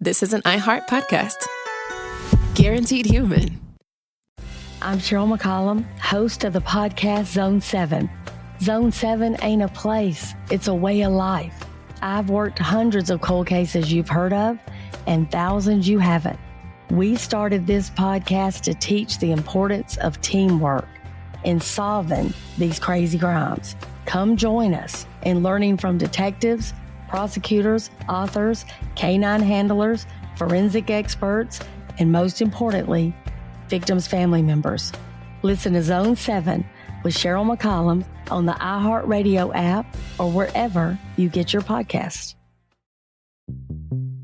this is an iHeart podcast. Guaranteed human. I'm Cheryl McCollum, host of the podcast Zone 7. Zone 7 ain't a place, it's a way of life. I've worked hundreds of cold cases you've heard of and thousands you haven't. We started this podcast to teach the importance of teamwork in solving these crazy crimes. Come join us in learning from detectives, prosecutors, authors, canine handlers, forensic experts, and most importantly, victims' family members. Listen to Zone 7 with Cheryl McCollum on the iHeartRadio app or wherever you get your podcasts.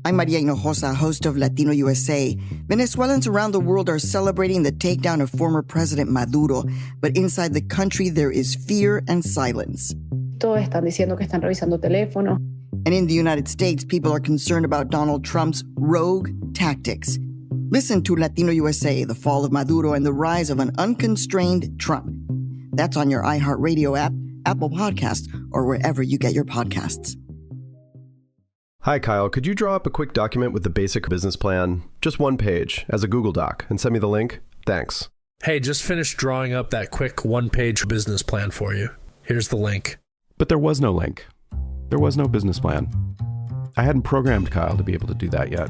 I'm Maria Hinojosa, host of Latino USA. Venezuelans around the world are celebrating the takedown of former President Maduro, but inside the country there is fear and silence. Todos están diciendo que están revisando teléfono. And in the United States, people are concerned about Donald Trump's rogue tactics. Listen to Latino USA, the fall of Maduro and the rise of an unconstrained Trump. That's on your iHeartRadio app, Apple Podcasts, or wherever you get your podcasts. Hi, Kyle. Could you draw up a quick document with the basic business plan, just one page, as a Google Doc, and send me the link? Thanks. Hey, just finished drawing up that quick one-page business plan for you. Here's the link. But there was no link. There was no business plan. I hadn't programmed Kyle to be able to do that yet.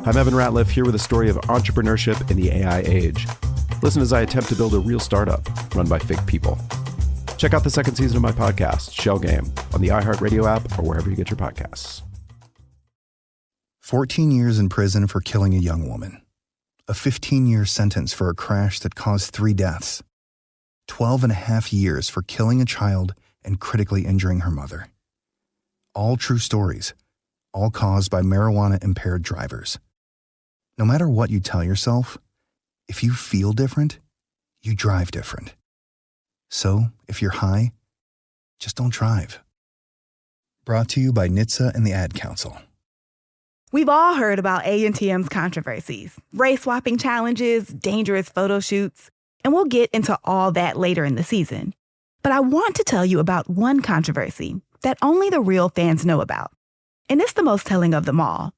I'm Evan Ratliff, here with a story of entrepreneurship in the AI age. Listen as I attempt to build a real startup run by fake people. Check out the second season of my podcast, Shell Game, on the iHeartRadio app or wherever you get your podcasts. 14 years in prison for killing a young woman. A 15-year sentence for a crash that caused 3 deaths. 12 and a half years for killing a child and critically injuring her mother. All true stories, all caused by marijuana-impaired drivers. No matter what you tell yourself, if you feel different, you drive different. So, if you're high, just don't drive. Brought to you by NHTSA and the Ad Council. We've all heard about ANTM's controversies, race-swapping challenges, dangerous photo shoots, and we'll get into all that later in the season. But I want to tell you about one controversy that only the real fans know about. And it's the most telling of them all.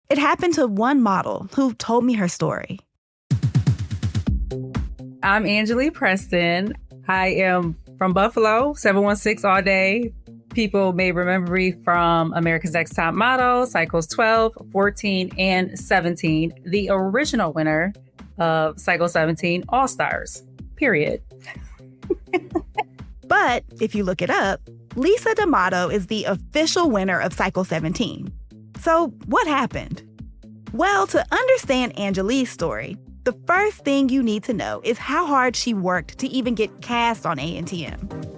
It happened to one model who told me her story. I'm Angelea Preston. I am from Buffalo, 716 all day. People may remember me from America's Next Top Model, Cycles 12, 14, and 17, the original winner of Cycle 17 All-Stars, period. But if you look it up, Lisa D'Amato is the official winner of Cycle 17. So what happened? Well, to understand Angelea's story, the first thing you need to know is how hard she worked to even get cast on ANTM.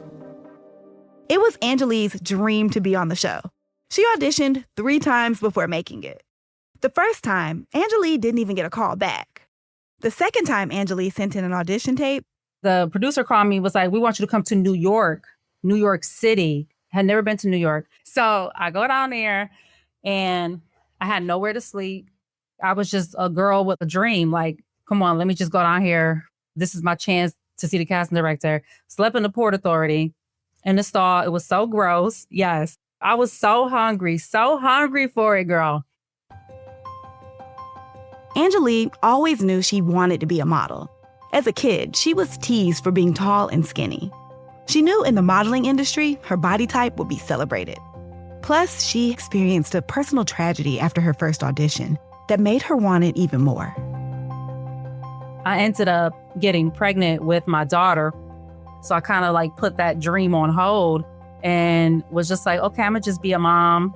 It was Angelea's dream to be on the show. She auditioned 3 times before making it. The first time, Angelea didn't even get a call back. The second time Angelea sent in an audition tape, the producer called me, was like, we want you to come to New York City. Had never been to New York. So I go down there and I had nowhere to sleep. I was just a girl with a dream. Like, come on, let me just go down here. This is my chance to see the casting director. Slept in the Port Authority in the stall. It was so gross. Yes. I was so hungry for it, girl. Angelea always knew she wanted to be a model. As a kid, she was teased for being tall and skinny. She knew in the modeling industry, her body type would be celebrated. Plus, she experienced a personal tragedy after her first audition that made her want it even more. I ended up getting pregnant with my daughter. So I kind of like put that dream on hold and was just like, okay, I'm gonna just be a mom.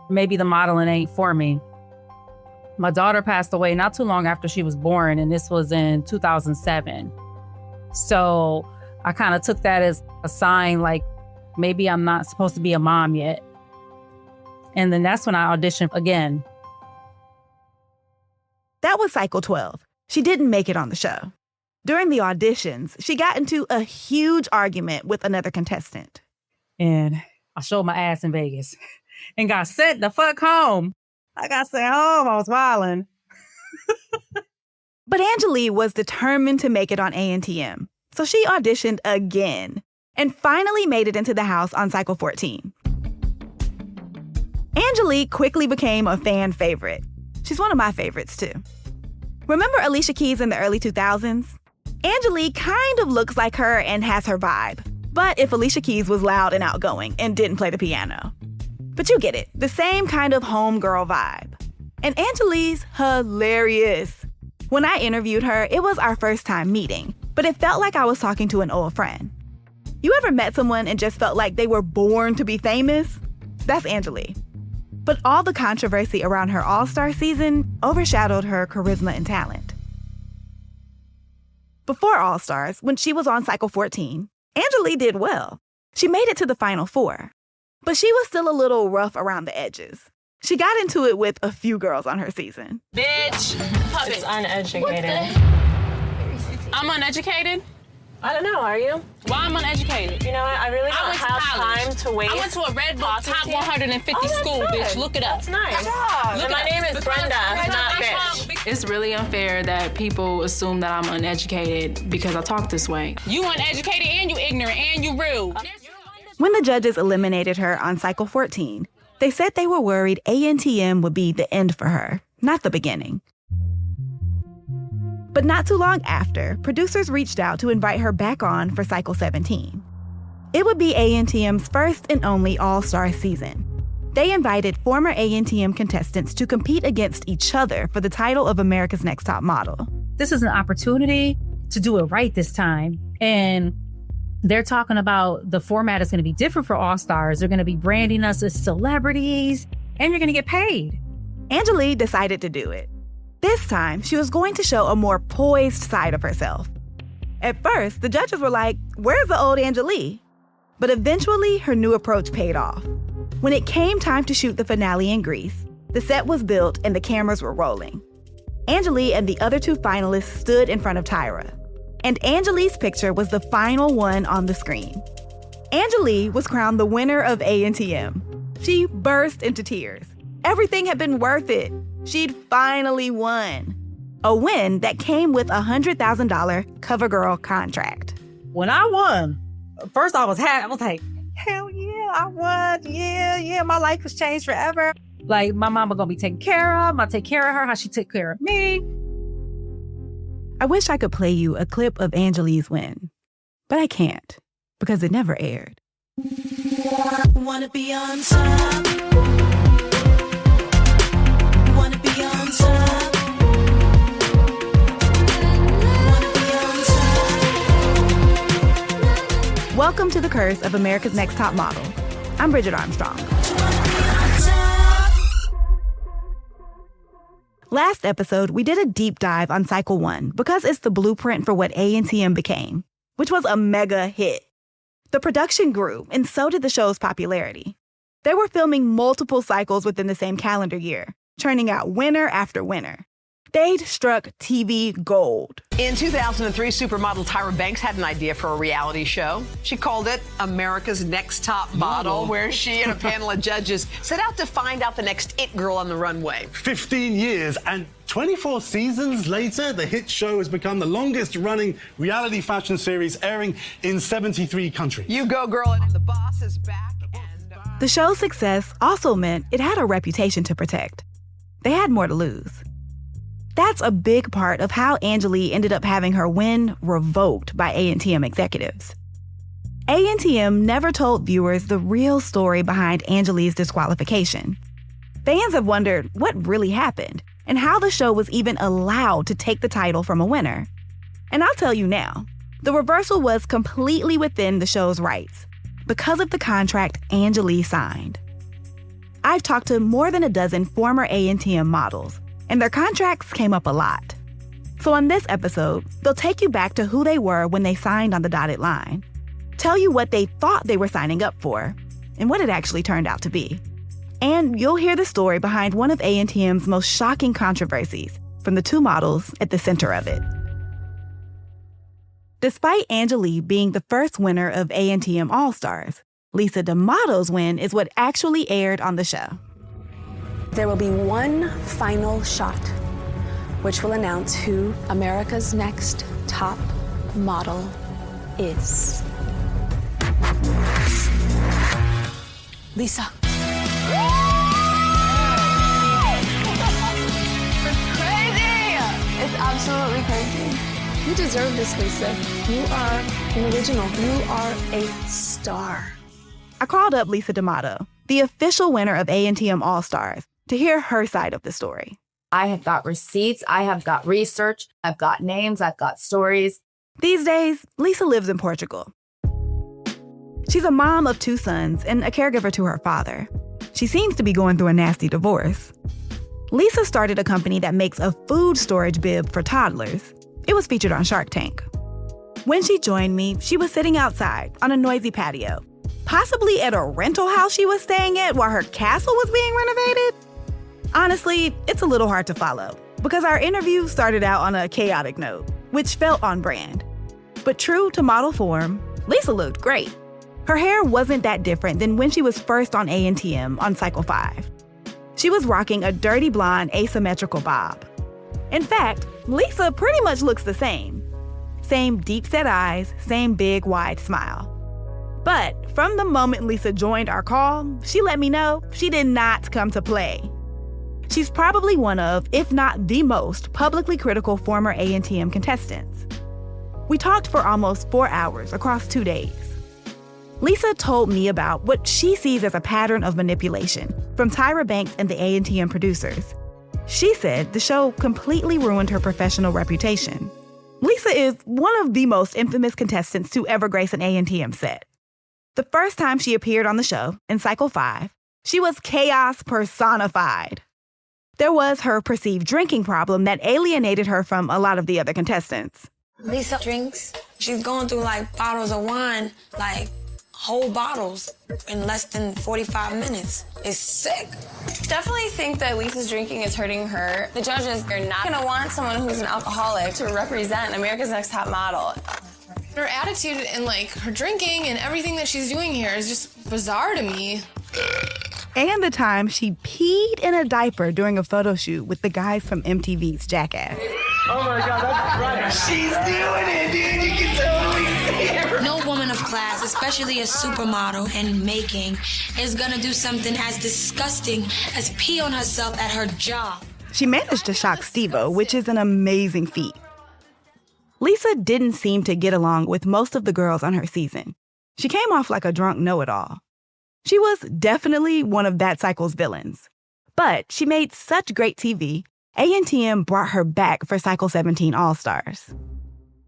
Maybe the modeling ain't for me. My daughter passed away not too long after she was born, and this was in 2007. So I kind of took that as a sign, like maybe I'm not supposed to be a mom yet. And then that's when I auditioned again. That was Cycle 12. She didn't make it on the show. During the auditions, she got into a huge argument with another contestant. And I showed my ass in Vegas and got sent the fuck home. I got sent home. I was wilding. But Angelea was determined to make it on ANTM. So she auditioned again and finally made it into the house on Cycle 14. Angelea quickly became a fan favorite. She's one of my favorites, too. Remember Alicia Keys in the early 2000s? Angelea kind of looks like her and has her vibe. But if Alicia Keys was loud and outgoing and didn't play the piano. But you get it, the same kind of homegirl vibe. And Angelea's hilarious. When I interviewed her, it was our first time meeting, but it felt like I was talking to an old friend. You ever met someone and just felt like they were born to be famous? That's Angelea. But all the controversy around her All-Star season overshadowed her charisma and talent. Before All-Stars, when she was on Cycle 14, Angelea did well. She made it to the Final Four. But she was still a little rough around the edges. She got into it with a few girls on her season. Bitch, puppet. It's uneducated. I'm uneducated? I don't know, are you? Why am I uneducated? You know what, I really don't have time to waste. I went to a Red Book top 150 school, good. bitch. Look it up. That's nice. And my name is Brenda, not bitch. It's really unfair that people assume that I'm uneducated because I talk this way. You uneducated and you ignorant and you rude. When the judges eliminated her on Cycle 14, they said they were worried ANTM would be the end for her, not the beginning. But not too long after, producers reached out to invite her back on for Cycle 17. It would be ANTM's first and only All-Star season. They invited former ANTM contestants to compete against each other for the title of America's Next Top Model. This is an opportunity to do it right this time. And they're talking about the format is going to be different for All-Stars. They're going to be branding us as celebrities, and you're going to get paid. Angelea decided to do it. This time, she was going to show a more poised side of herself. At first, the judges were like, where's the old Angelea? But eventually, her new approach paid off. When it came time to shoot the finale in Greece, the set was built and the cameras were rolling. Angelea and the other two finalists stood in front of Tyra. And Angelea's picture was the final one on the screen. Angelea was crowned the winner of ANTM. She burst into tears. Everything had been worth it. She'd finally won. A win that came with a $100,000 CoverGirl contract. When I won, first I was happy. I was like, hell yeah, I won. Yeah, my life was changed forever. Like, my mama gonna be taken care of. I'm gonna take care of her how she took care of me. I wish I could play you a clip of Angelea's win, but I can't because it never aired. Wanna be on top. Wanna be on top. Wanna be on top. Welcome to The Curse of America's Next Top Model. I'm Bridget Armstrong. Last episode, we did a deep dive on Cycle 1 because it's the blueprint for what ANTM became, which was a mega hit. The production grew, and so did the show's popularity. They were filming multiple cycles within the same calendar year, churning out winner after winner. They'd struck TV gold. In 2003, supermodel Tyra Banks had an idea for a reality show. She called it America's Next Top Model, where she and a panel of judges set out to find out the next it girl on the runway. 15 years and 24 seasons later, the hit show has become the longest-running reality fashion series, airing in 73 countries. You go, girl, and the boss is back. The show's success also meant it had a reputation to protect. They had more to lose. That's a big part of how Angelea ended up having her win revoked by ANTM executives. ANTM never told viewers the real story behind Angelea's disqualification. Fans have wondered what really happened and how the show was even allowed to take the title from a winner. And I'll tell you now, the reversal was completely within the show's rights because of the contract Angelea signed. I've talked to more than a dozen former ANTM models, and their contracts came up a lot. So on this episode, they'll take you back to who they were when they signed on the dotted line, tell you what they thought they were signing up for, and what it actually turned out to be. And you'll hear the story behind one of ANTM's most shocking controversies from the two models at the center of it. Despite Angelea being the first winner of ANTM All-Stars, Lisa D'Amato's win is what actually aired on the show. There will be one final shot, which will announce who America's Next Top Model is. Lisa. You deserve this, Lisa. You are an original. You are a star. I called up Lisa D'Amato, the official winner of ANTM All-Stars, to hear her side of the story. I have got receipts, I have got research, I've got names, I've got stories. These days, Lisa lives in Portugal. She's a mom of 2 sons and a caregiver to her father. She seems to be going through a nasty divorce. Lisa started a company that makes a food storage bib for toddlers. It was featured on Shark Tank. When she joined me, she was sitting outside on a noisy patio, possibly at a rental house she was staying at while her castle was being renovated. Honestly, it's a little hard to follow because our interview started out on a chaotic note, which felt on brand. But true to model form, Lisa looked great. Her hair wasn't that different than when she was first on ANTM on Cycle 5. She was rocking a dirty blonde asymmetrical bob. In fact, Lisa pretty much looks the same. Same deep-set eyes, same big, wide smile. But from the moment Lisa joined our call, she let me know she did not come to play. She's probably one of, if not the most, publicly critical former ANTM contestants. We talked for almost 4 hours across 2 days. Lisa told me about what she sees as a pattern of manipulation from Tyra Banks and the ANTM producers. She said the show completely ruined her professional reputation. Lisa is one of the most infamous contestants to ever grace an ANTM set. The first time she appeared on the show, in Cycle 5, she was chaos personified. There was her perceived drinking problem that alienated her from a lot of the other contestants. Lisa drinks. She's going through like bottles of wine, like whole bottles in less than 45 minutes. It's sick. Definitely think that Lisa's drinking is hurting her. The judges are not gonna want someone who's an alcoholic to represent America's Next Top Model. Her attitude and like her drinking and everything that she's doing here is just bizarre to me. And the time she peed in a diaper during a photo shoot with the guys from MTV's Jackass. Oh my God, that's right. She's doing it, dude. You can totally see her. No woman of class, especially a supermodel and making, is gonna do something as disgusting as pee on herself at her job. She managed to shock Steve-O, which is an amazing feat. Lisa didn't seem to get along with most of the girls on her season. She came off like a drunk know-it-all. She was definitely one of that cycle's villains. But she made such great TV, ANTM brought her back for Cycle 17 All-Stars.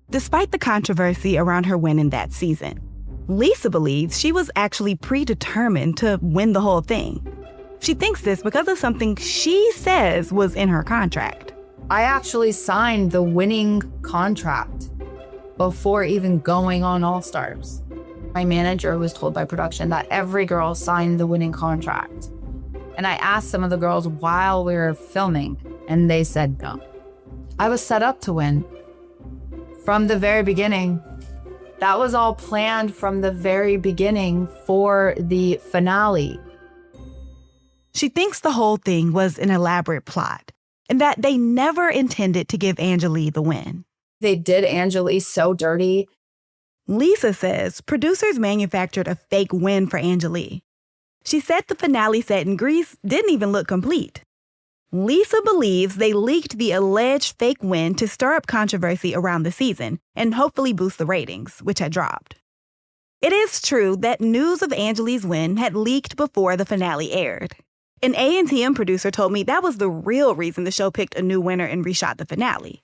Despite the controversy around her win in that season, Lisa believes she was actually predetermined to win the whole thing. She thinks this because of something she says was in her contract. I actually signed the winning contract before even going on All-Stars. My manager was told by production that every girl signed the winning contract. And I asked some of the girls while we were filming, and they said no. I was set up to win from the very beginning. That was all planned from the very beginning for the finale. She thinks the whole thing was an elaborate plot and that they never intended to give Angelea the win. They did Angelea so dirty. Lisa says producers manufactured a fake win for Angelea. She said the finale set in Greece didn't even look complete. Lisa believes they leaked the alleged fake win to stir up controversy around the season and hopefully boost the ratings, which had dropped. It is true that news of Angelea's win had leaked before the finale aired. An ANTM producer told me that was the real reason the show picked a new winner and reshot the finale.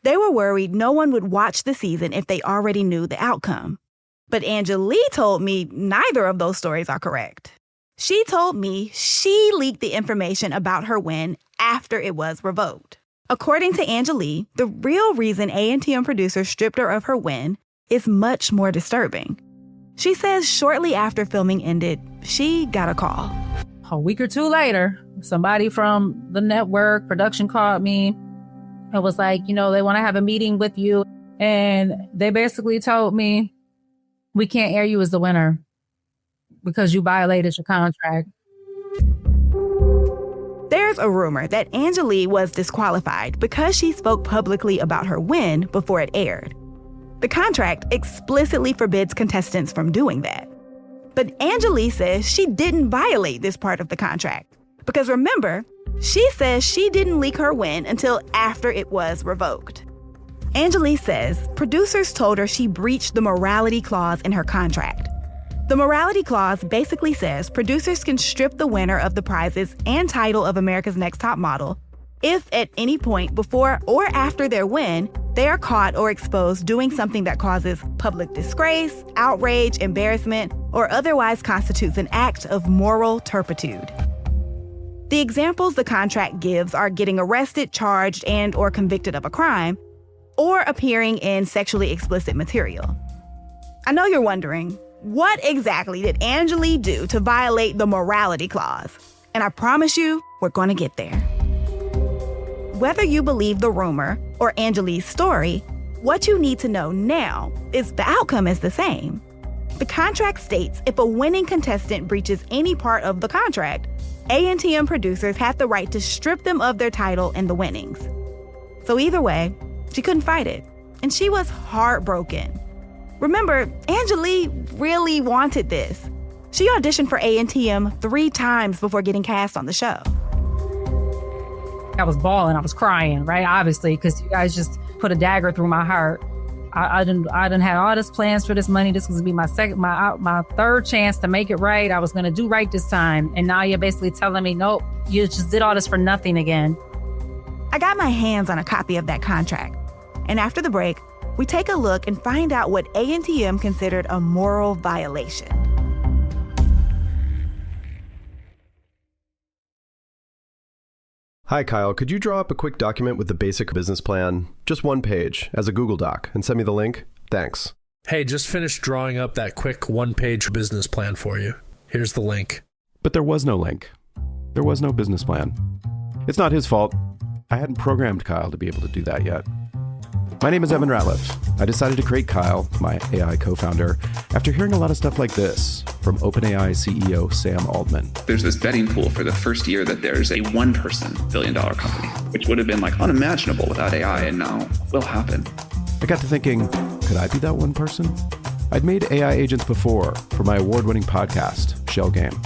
They were worried no one would watch the season if they already knew the outcome. But Angelea told me neither of those stories are correct. She told me she leaked the information about her win after it was revoked. According to Angelea, the real reason ANTM producers stripped her of her win is much more disturbing. She says shortly after filming ended, she got a call. A week or two later, somebody from the network production called me and was like, they want to have a meeting with you. And they basically told me, we can't air you as the winner because you violated your contract. There's a rumor that Angelea was disqualified because she spoke publicly about her win before it aired. The contract explicitly forbids contestants from doing that. But Angelea says she didn't violate this part of the contract because remember, she says she didn't leak her win until after it was revoked. Angelea says producers told her she breached the morality clause in her contract. The morality clause basically says producers can strip the winner of the prizes and title of America's Next Top Model if at any point before or after their win, they are caught or exposed doing something that causes public disgrace, outrage, embarrassment, or otherwise constitutes an act of moral turpitude. The examples the contract gives are getting arrested, charged, and or convicted of a crime, or appearing in sexually explicit material. I know you're wondering, what exactly did Angelea do to violate the morality clause? And I promise you, we're going to get there. Whether you believe the rumor or Angelea's story, what you need to know now is the outcome is the same. The contract states if a winning contestant breaches any part of the contract, ANTM producers have the right to strip them of their title and the winnings. So either way, she couldn't fight it, and she was heartbroken. Remember, Angelea really wanted this. She auditioned for ANTM 3 times before getting cast on the show. I was bawling, I was crying, right? Obviously, because you guys just put a dagger through my heart. I didn't have all this plans for this money. This was gonna be my third chance to make it right. I was gonna do right this time, and now you're basically telling me, nope, you just did all this for nothing again. I got my hands on a copy of that contract, and after the break, we take a look and find out what ANTM considered a moral violation. Hi, Kyle. Could you draw up a quick document with the basic business plan, just 1 page, as a Google Doc, and send me the link? Thanks. Hey, just finished drawing up that quick 1-page business plan for you. Here's the link. But there was no link. There was no business plan. It's not his fault. I hadn't programmed Kyle to be able to do that yet. My name is Evan Ratliff. I decided to create Kyle, my AI co-founder, after hearing a lot of stuff like this from OpenAI CEO Sam Altman. There's this betting pool for the first year that there's a one-person billion-dollar company, which would have been like unimaginable without AI, and now will happen. I got to thinking, could I be that one person? I'd made AI agents before for my award-winning podcast, Shell Game.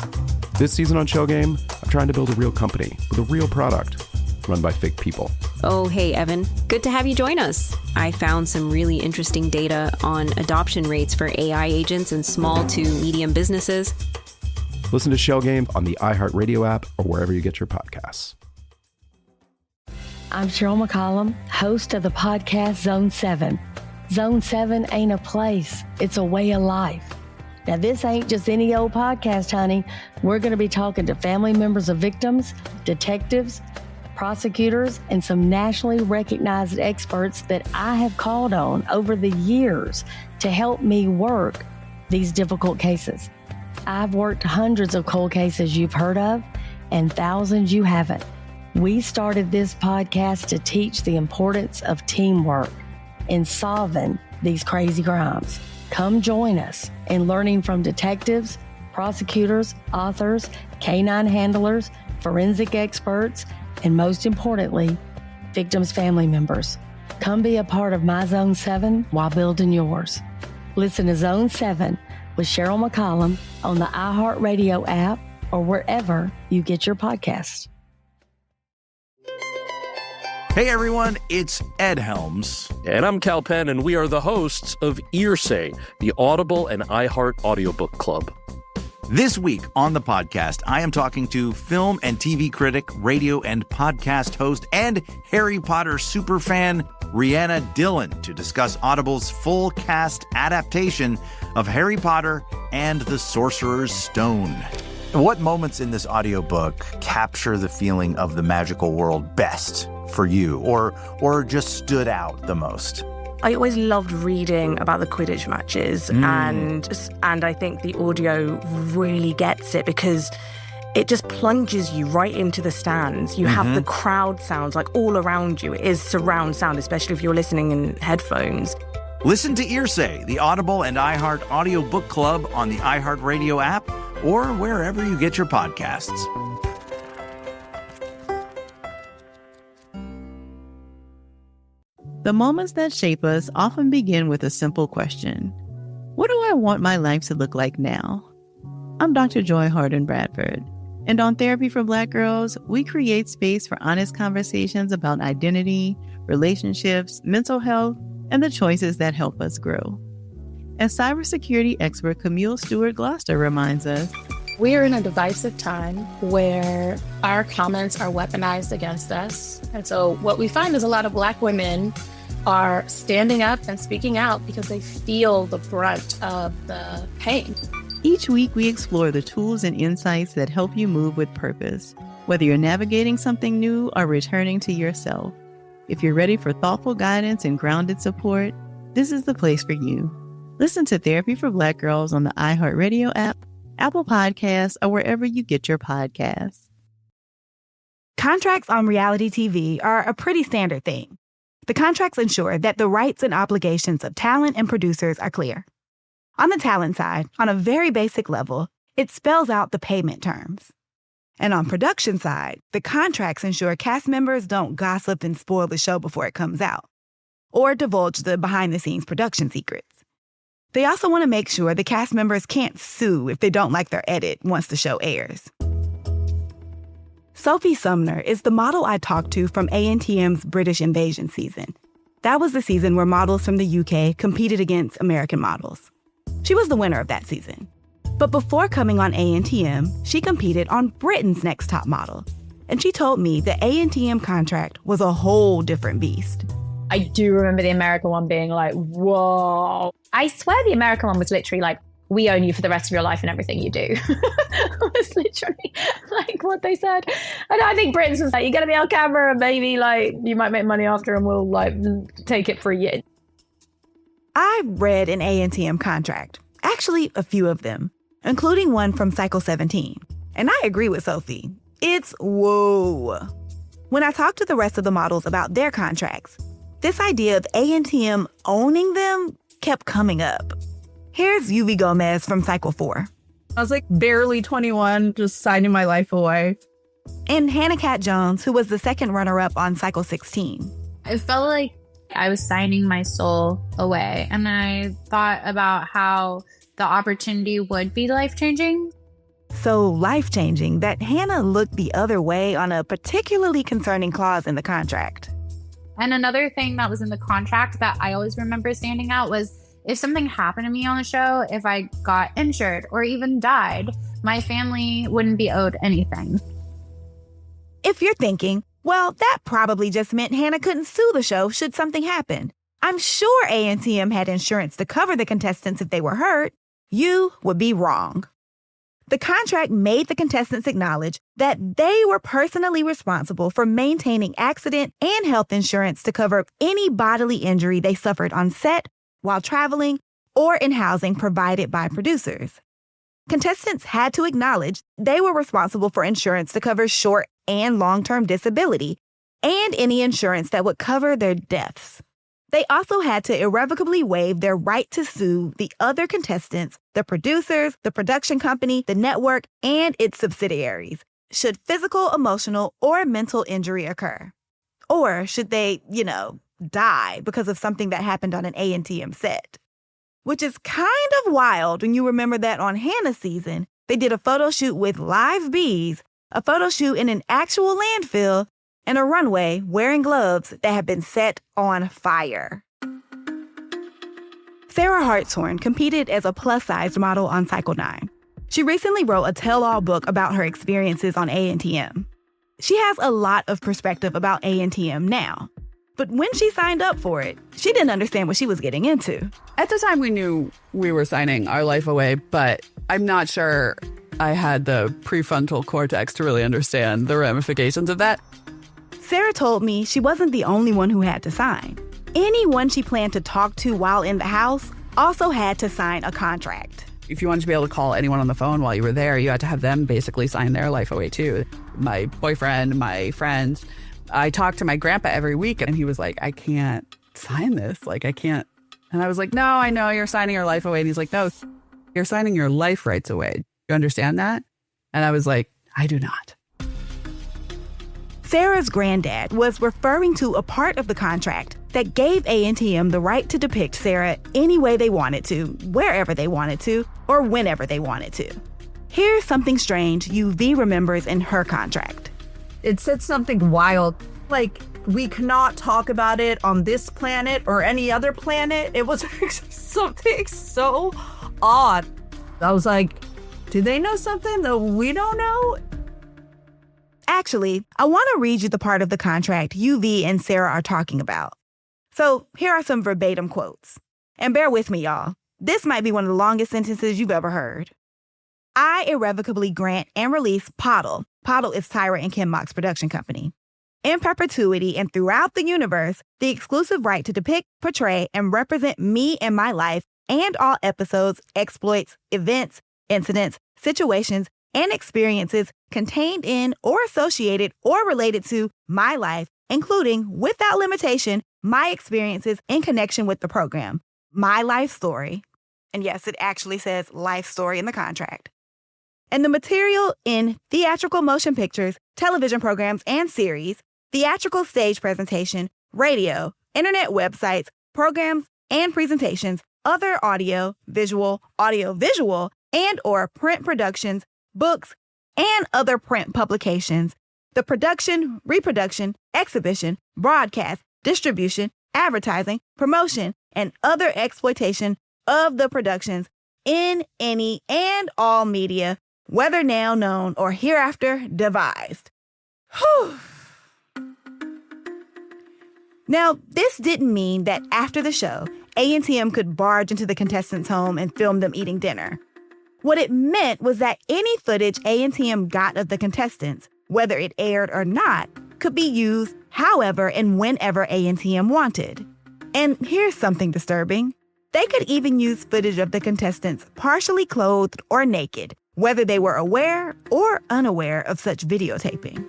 This season on Shell Game, I'm trying to build a real company with a real product run by fake people. Oh, hey, Evan. Good to have you join us. I found some really interesting data on adoption rates for AI agents in small to medium businesses. Listen to Shell Game on the iHeartRadio app or wherever you get your podcasts. I'm Cheryl McCollum, host of the podcast Zone 7. Zone 7 ain't a place, it's a way of life. Now, this ain't just any old podcast, honey. We're going to be talking to family members of victims, detectives, prosecutors, and some nationally recognized experts that I have called on over the years to help me work these difficult cases. I've worked hundreds of cold cases you've heard of and thousands you haven't. We started this podcast to teach the importance of teamwork in solving these crazy crimes. Come join us in learning from detectives, prosecutors, authors, canine handlers, forensic experts, and most importantly, victims' family members. Come be a part of my Zone 7 while building yours. Listen to Zone 7 with Cheryl McCollum on the iHeartRadio app or wherever you get your podcasts. Hey everyone, it's Ed Helms. And I'm Cal Penn, and we are the hosts of Earsay, the Audible and iHeart audiobook club. This week on the podcast, I am talking to film and TV critic, radio and podcast host, and Harry Potter superfan Rhianna Dillon to discuss Audible's full cast adaptation of Harry Potter and the Sorcerer's Stone. What moments in this audiobook capture the feeling of the magical world best for you, or just stood out the most? I always loved reading about the Quidditch matches, and I think the audio really gets it because it just plunges you right into the stands. You have the crowd sounds like all around you. It is surround sound, especially if you're listening in headphones. Listen to Earsay, the Audible and iHeart audiobook club on the iHeartRadio app or wherever you get your podcasts. The moments that shape us often begin with a simple question. What do I want my life to look like now? I'm Dr. Joy Harden Bradford. And on Therapy for Black Girls, we create space for honest conversations about identity, relationships, mental health, and the choices that help us grow. As cybersecurity expert Camille Stewart-Gloucester reminds us, we are in a divisive time where our comments are weaponized against us. And so what we find is a lot of Black women are standing up and speaking out because they feel the brunt of the pain. Each week, we explore the tools and insights that help you move with purpose, whether you're navigating something new or returning to yourself. If you're ready for thoughtful guidance and grounded support, this is the place for you. Listen to Therapy for Black Girls on the iHeartRadio app, Apple Podcasts, or wherever you get your podcasts. Contracts on reality TV are a pretty standard thing. The contracts ensure that the rights and obligations of talent and producers are clear. On the talent side, on a very basic level, it spells out the payment terms. And on production side, the contracts ensure cast members don't gossip and spoil the show before it comes out, or divulge the behind-the-scenes production secrets. They also want to make sure the cast members can't sue if they don't like their edit once the show airs. Sophie Sumner is the model I talked to from ANTM's British Invasion season. That was the season where models from the UK competed against American models. She was the winner of that season. But before coming on ANTM, she competed on Britain's Next Top Model. And she told me the ANTM contract was a whole different beast. I do remember the American one being like, whoa. I swear the American one was literally like, we own you for the rest of your life and everything you do. It was literally like what they said. And I think Britain's was like, you're going to be on camera and maybe like you might make money after and we'll like take it for a year. I read an ANTM contract, actually a few of them, including one from Cycle 17. And I agree with Sophie. It's whoa. When I talked to the rest of the models about their contracts, this idea of ANTM owning them kept coming up. Here's Yuvie Gomez from Cycle 4. I was like barely 21, just signing my life away. And Hannah Cat Jones, who was the second runner-up on Cycle 16. It felt like I was signing my soul away. And I thought about how the opportunity would be life-changing. So life-changing that Hannah looked the other way on a particularly concerning clause in the contract. And another thing that was in the contract that I always remember standing out was if something happened to me on the show, if I got injured or even died, my family wouldn't be owed anything. If you're thinking, well, that probably just meant Hannah couldn't sue the show should something happen. I'm sure ANTM had insurance to cover the contestants if they were hurt. You would be wrong. The contract made the contestants acknowledge that they were personally responsible for maintaining accident and health insurance to cover any bodily injury they suffered on set, while traveling, or in housing provided by producers. Contestants had to acknowledge they were responsible for insurance to cover short and long-term disability, and any insurance that would cover their deaths. They also had to irrevocably waive their right to sue the other contestants, the producers, the production company, the network, and its subsidiaries, should physical, emotional, or mental injury occur. Or should they, die because of something that happened on an ANTM set. Which is kind of wild when you remember that on Hannah's season, they did a photo shoot with live bees, a photo shoot in an actual landfill, and a runway wearing gloves that had been set on fire. Sarah Hartshorn competed as a plus-sized model on Cycle 9. She recently wrote a tell-all book about her experiences on ANTM. She has a lot of perspective about ANTM now. But when she signed up for it, she didn't understand what she was getting into. At the time, we knew we were signing our life away, but I'm not sure I had the prefrontal cortex to really understand the ramifications of that. Sarah told me she wasn't the only one who had to sign. Anyone she planned to talk to while in the house also had to sign a contract. If you wanted to be able to call anyone on the phone while you were there, you had to have them basically sign their life away too. My boyfriend, my friends. I talked to my grandpa every week and he was like, I can't sign this. I can't. And I was like, no, I know you're signing your life away. And he's like, no, you're signing your life rights away. You understand that? And I was like, I do not. Sarah's granddad was referring to a part of the contract that gave ANTM the right to depict Sarah any way they wanted to, wherever they wanted to, or whenever they wanted to. Here's something strange UV remembers in her contract. It said something wild, like we cannot talk about it on this planet or any other planet. It was something so odd. I was like, do they know something that we don't know? Actually, I want to read you the part of the contract UV and Sarah are talking about. So here are some verbatim quotes. And bear with me, y'all. This might be one of the longest sentences you've ever heard. I irrevocably grant and release Pottle. Pottle is Tyra and Kim Mock's production company. In perpetuity and throughout the universe, the exclusive right to depict, portray, and represent me and my life and all episodes, exploits, events, incidents, situations, and experiences contained in or associated or related to my life, including, without limitation, my experiences in connection with the program, my life story. And yes, it actually says life story in the contract. And the material in theatrical motion pictures, television programs and series, theatrical stage presentation, radio, internet websites, programs and presentations, other audio, visual, and or print productions, books, and other print publications, the production, reproduction, exhibition, broadcast, distribution, advertising, promotion, and other exploitation of the productions in any and all media, whether now known or hereafter devised. Whew. Now, this didn't mean that after the show, ANTM could barge into the contestants' home and film them eating dinner. What it meant was that any footage ANTM got of the contestants, whether it aired or not, could be used however and whenever ANTM wanted. And here's something disturbing. They could even use footage of the contestants partially clothed or naked, whether they were aware or unaware of such videotaping.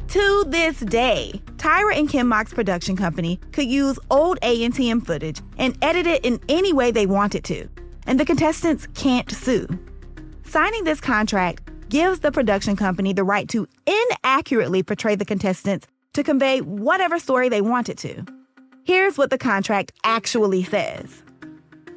To this day, Tyra and Kim Mock's production company could use old ANTM footage and edit it in any way they wanted to, and the contestants can't sue. Signing this contract gives the production company the right to inaccurately portray the contestants to convey whatever story they wanted to. Here's what the contract actually says.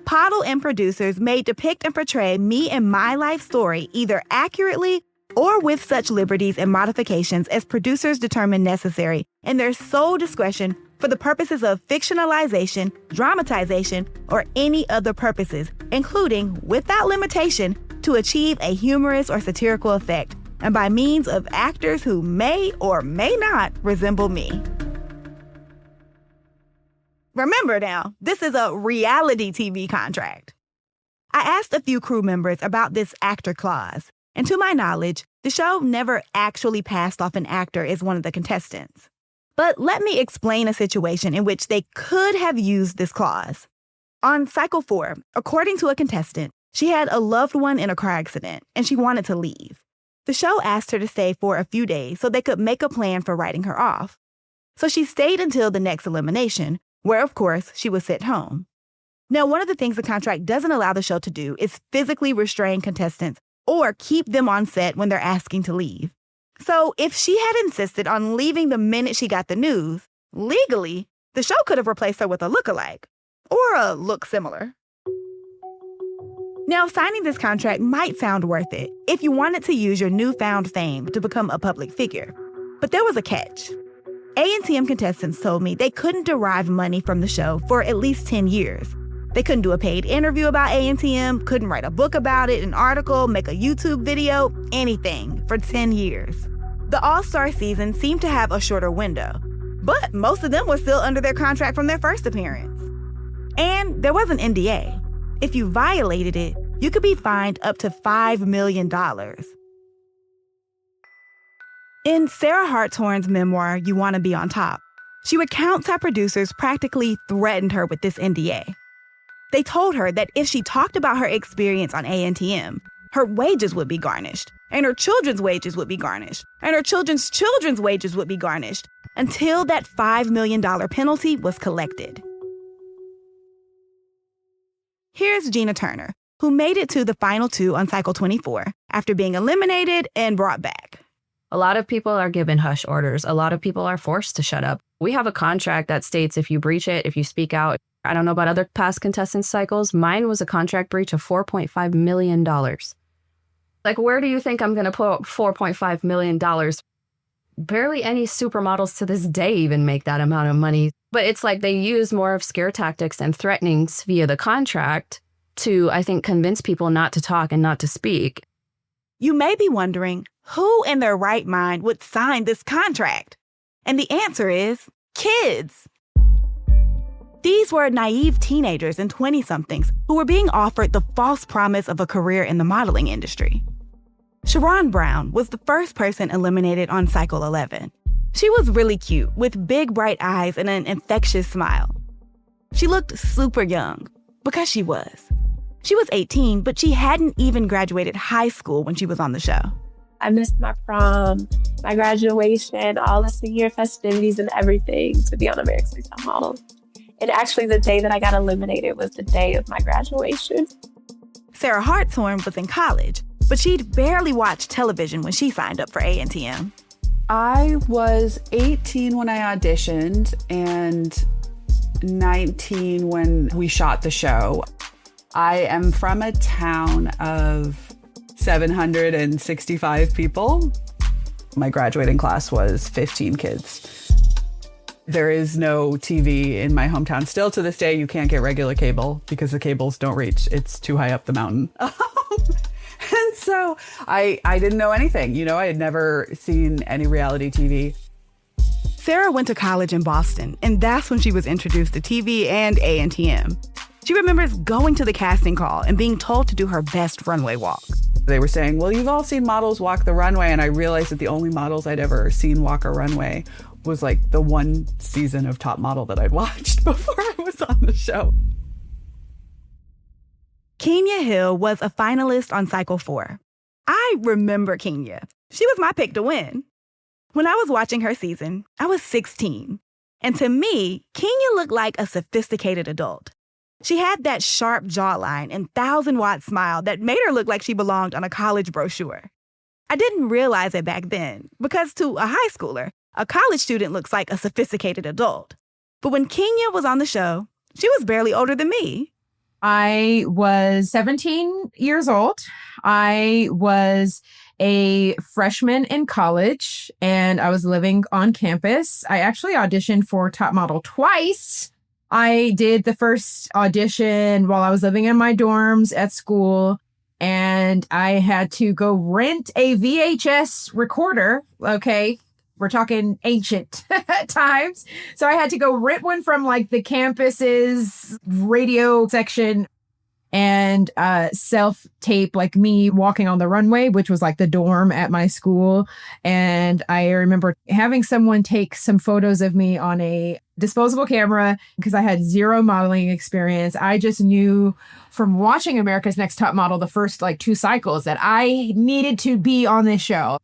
Pottle and producers may depict and portray me and my life story either accurately or with such liberties and modifications as producers determine necessary in their sole discretion for the purposes of fictionalization, dramatization, or any other purposes, including, without limitation, to achieve a humorous or satirical effect, and by means of actors who may or may not resemble me. Remember now, this is a reality TV contract. I asked a few crew members about this actor clause, and to my knowledge, the show never actually passed off an actor as one of the contestants. But let me explain a situation in which they could have used this clause. On cycle 4, according to a contestant, she had a loved one in a car accident and she wanted to leave. The show asked her to stay for a few days so they could make a plan for writing her off. So she stayed until the next elimination, where, of course, she was sent home. Now, one of the things the contract doesn't allow the show to do is physically restrain contestants or keep them on set when they're asking to leave. So if she had insisted on leaving the minute she got the news, legally, the show could have replaced her with a lookalike or a look similar. Now, signing this contract might sound worth it if you wanted to use your newfound fame to become a public figure. But there was a catch. ANTM contestants told me they couldn't derive money from the show for at least 10 years. They couldn't do a paid interview about ANTM, couldn't write a book about it, an article, make a YouTube video, anything for 10 years. The All-Star season seemed to have a shorter window, but most of them were still under their contract from their first appearance. And there was an NDA. If you violated it, you could be fined up to $5 million. In Sarah Hartshorn's memoir, You Want to Be on Top, she recounts how producers practically threatened her with this NDA. They told her that if she talked about her experience on ANTM, her wages would be garnished, and her children's wages would be garnished, and her children's children's wages would be garnished, until that $5 million penalty was collected. Here's Gina Turner, who made it to the final 2 on cycle 24 after being eliminated and brought back. A lot of people are given hush orders. A lot of people are forced to shut up. We have a contract that states if you breach it, if you speak out, I don't know about other past contestant cycles. Mine was a contract breach of $4.5 million. Like, where do you think I'm going to put $4.5 million? Barely any supermodels to this day even make that amount of money. But it's like they use more of scare tactics and threatenings via the contract to, I think, convince people not to talk and not to speak. You may be wondering, who in their right mind would sign this contract? And the answer is kids. These were naive teenagers and 20-somethings who were being offered the false promise of a career in the modeling industry. Sharon Brown was the first person eliminated on Cycle 11. She was really cute, with big bright eyes and an infectious smile. She looked super young, because she was. She was 18, but she hadn't even graduated high school when she was on the show. I missed my prom, my graduation, all the senior festivities and everything to be on America's Next Top Model. And actually, the day that I got eliminated was the day of my graduation. Sarah Hartshorn was in college, but she'd barely watched television when she signed up for ANTM. I was 18 when I auditioned and 19 when we shot the show. I am from a town of 765 people. My graduating class was 15 kids. There is no TV in my hometown. Still to this day, you can't get regular cable because the cables don't reach. It's too high up the mountain. And so I didn't know anything. You know, I had never seen any reality TV. Sarah went to college in Boston, and that's when she was introduced to TV and ANTM. She remembers going to the casting call and being told to do her best runway walk. They were saying, well, you've all seen models walk the runway. And I realized that the only models I'd ever seen walk a runway was like the one season of Top Model that I'd watched before I was on the show. Kenya Hill was a finalist on Cycle 4. I remember Kenya. She was my pick to win. When I was watching her season, I was 16. And to me, Kenya looked like a sophisticated adult. She had that sharp jawline and 1,000-watt smile that made her look like she belonged on a college brochure. I didn't realize it back then, because to a high schooler, a college student looks like a sophisticated adult. But when Kenya was on the show, she was barely older than me. I was 17 years old. I was a freshman in college, and I was living on campus. I actually auditioned for Top Model twice. I did the first audition while I was living in my dorms at school, and I had to go rent a VHS recorder. Okay, we're talking ancient times. So I had to go rent one from like the campus's radio section and self-tape like me walking on the runway, which was like the dorm at my school. And I remember having someone take some photos of me on a disposable camera because I had zero modeling experience. I just knew from watching America's Next Top Model the first like 2 cycles that I needed to be on this show.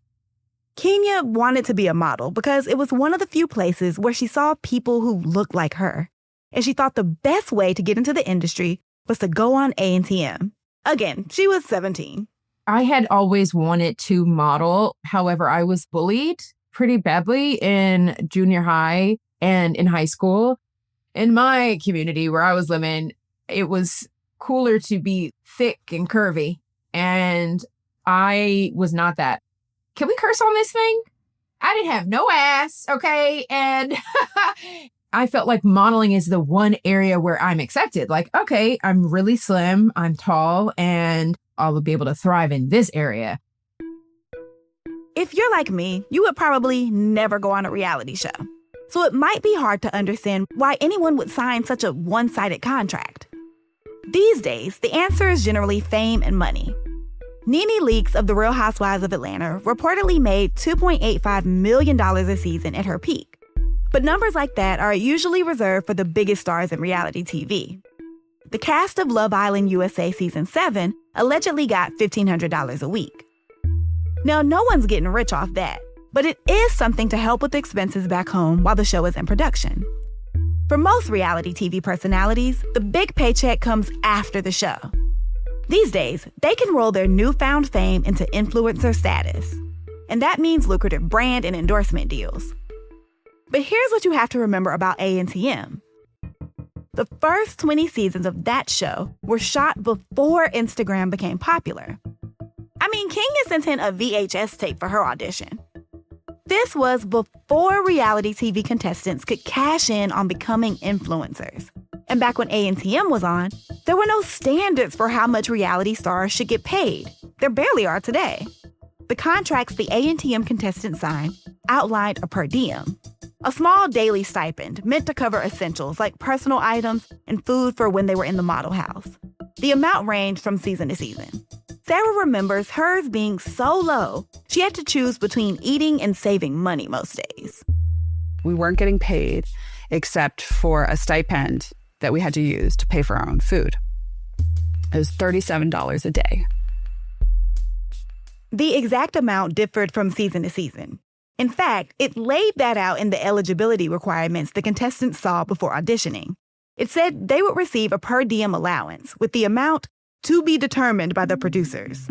Kenya wanted to be a model because it was one of the few places where she saw people who looked like her. And she thought the best way to get into the industry was to go on ANTM. Again, she was 17. I had always wanted to model. However, I was bullied pretty badly in junior high and in high school. In my community where I was living, it was cooler to be thick and curvy. And I was not that. Can we curse on this thing? I didn't have no ass, okay? And I felt like modeling is the one area where I'm accepted. Like, okay, I'm really slim, I'm tall, and I'll be able to thrive in this area. If you're like me, you would probably never go on a reality show. So it might be hard to understand why anyone would sign such a one-sided contract. These days, the answer is generally fame and money. Nene Leakes of The Real Housewives of Atlanta reportedly made $2.85 million a season at her peak. But numbers like that are usually reserved for the biggest stars in reality TV. The cast of Love Island USA Season 7 allegedly got $1,500 a week. Now, no one's getting rich off that, but it is something to help with expenses back home while the show is in production. For most reality TV personalities, the big paycheck comes after the show. These days, they can roll their newfound fame into influencer status. And that means lucrative brand and endorsement deals. But here's what you have to remember about ANTM. The first 20 seasons of that show were shot before Instagram became popular. I mean, Kenya sent in a VHS tape for her audition. This was before reality TV contestants could cash in on becoming influencers. And back when ANTM was on, there were no standards for how much reality stars should get paid. There barely are today. The contracts the ANTM contestants signed outlined a per diem, a small daily stipend meant to cover essentials like personal items and food for when they were in the model house. The amount ranged from season to season. Sarah remembers hers being so low, she had to choose between eating and saving money most days. We weren't getting paid except for a stipend that we had to use to pay for our own food. It was $37 a day. The exact amount differed from season to season. In fact, it laid that out in the eligibility requirements the contestants saw before auditioning. It said they would receive a per diem allowance, with the amount to be determined by the producers.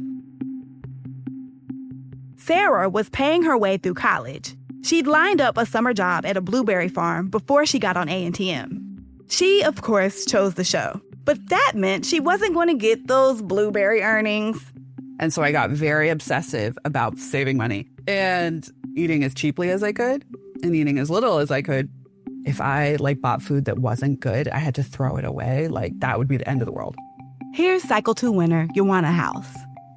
Sarah was paying her way through college. She'd lined up a summer job at a blueberry farm before she got on ANTM. She, of course, chose the show, but that meant she wasn't going to get those blueberry earnings. And so I got very obsessive about saving money and eating as cheaply as I could and eating as little as I could. If I bought food that wasn't good, I had to throw it away. That would be the end of the world. Here's Cycle 2 winner, Joanna House.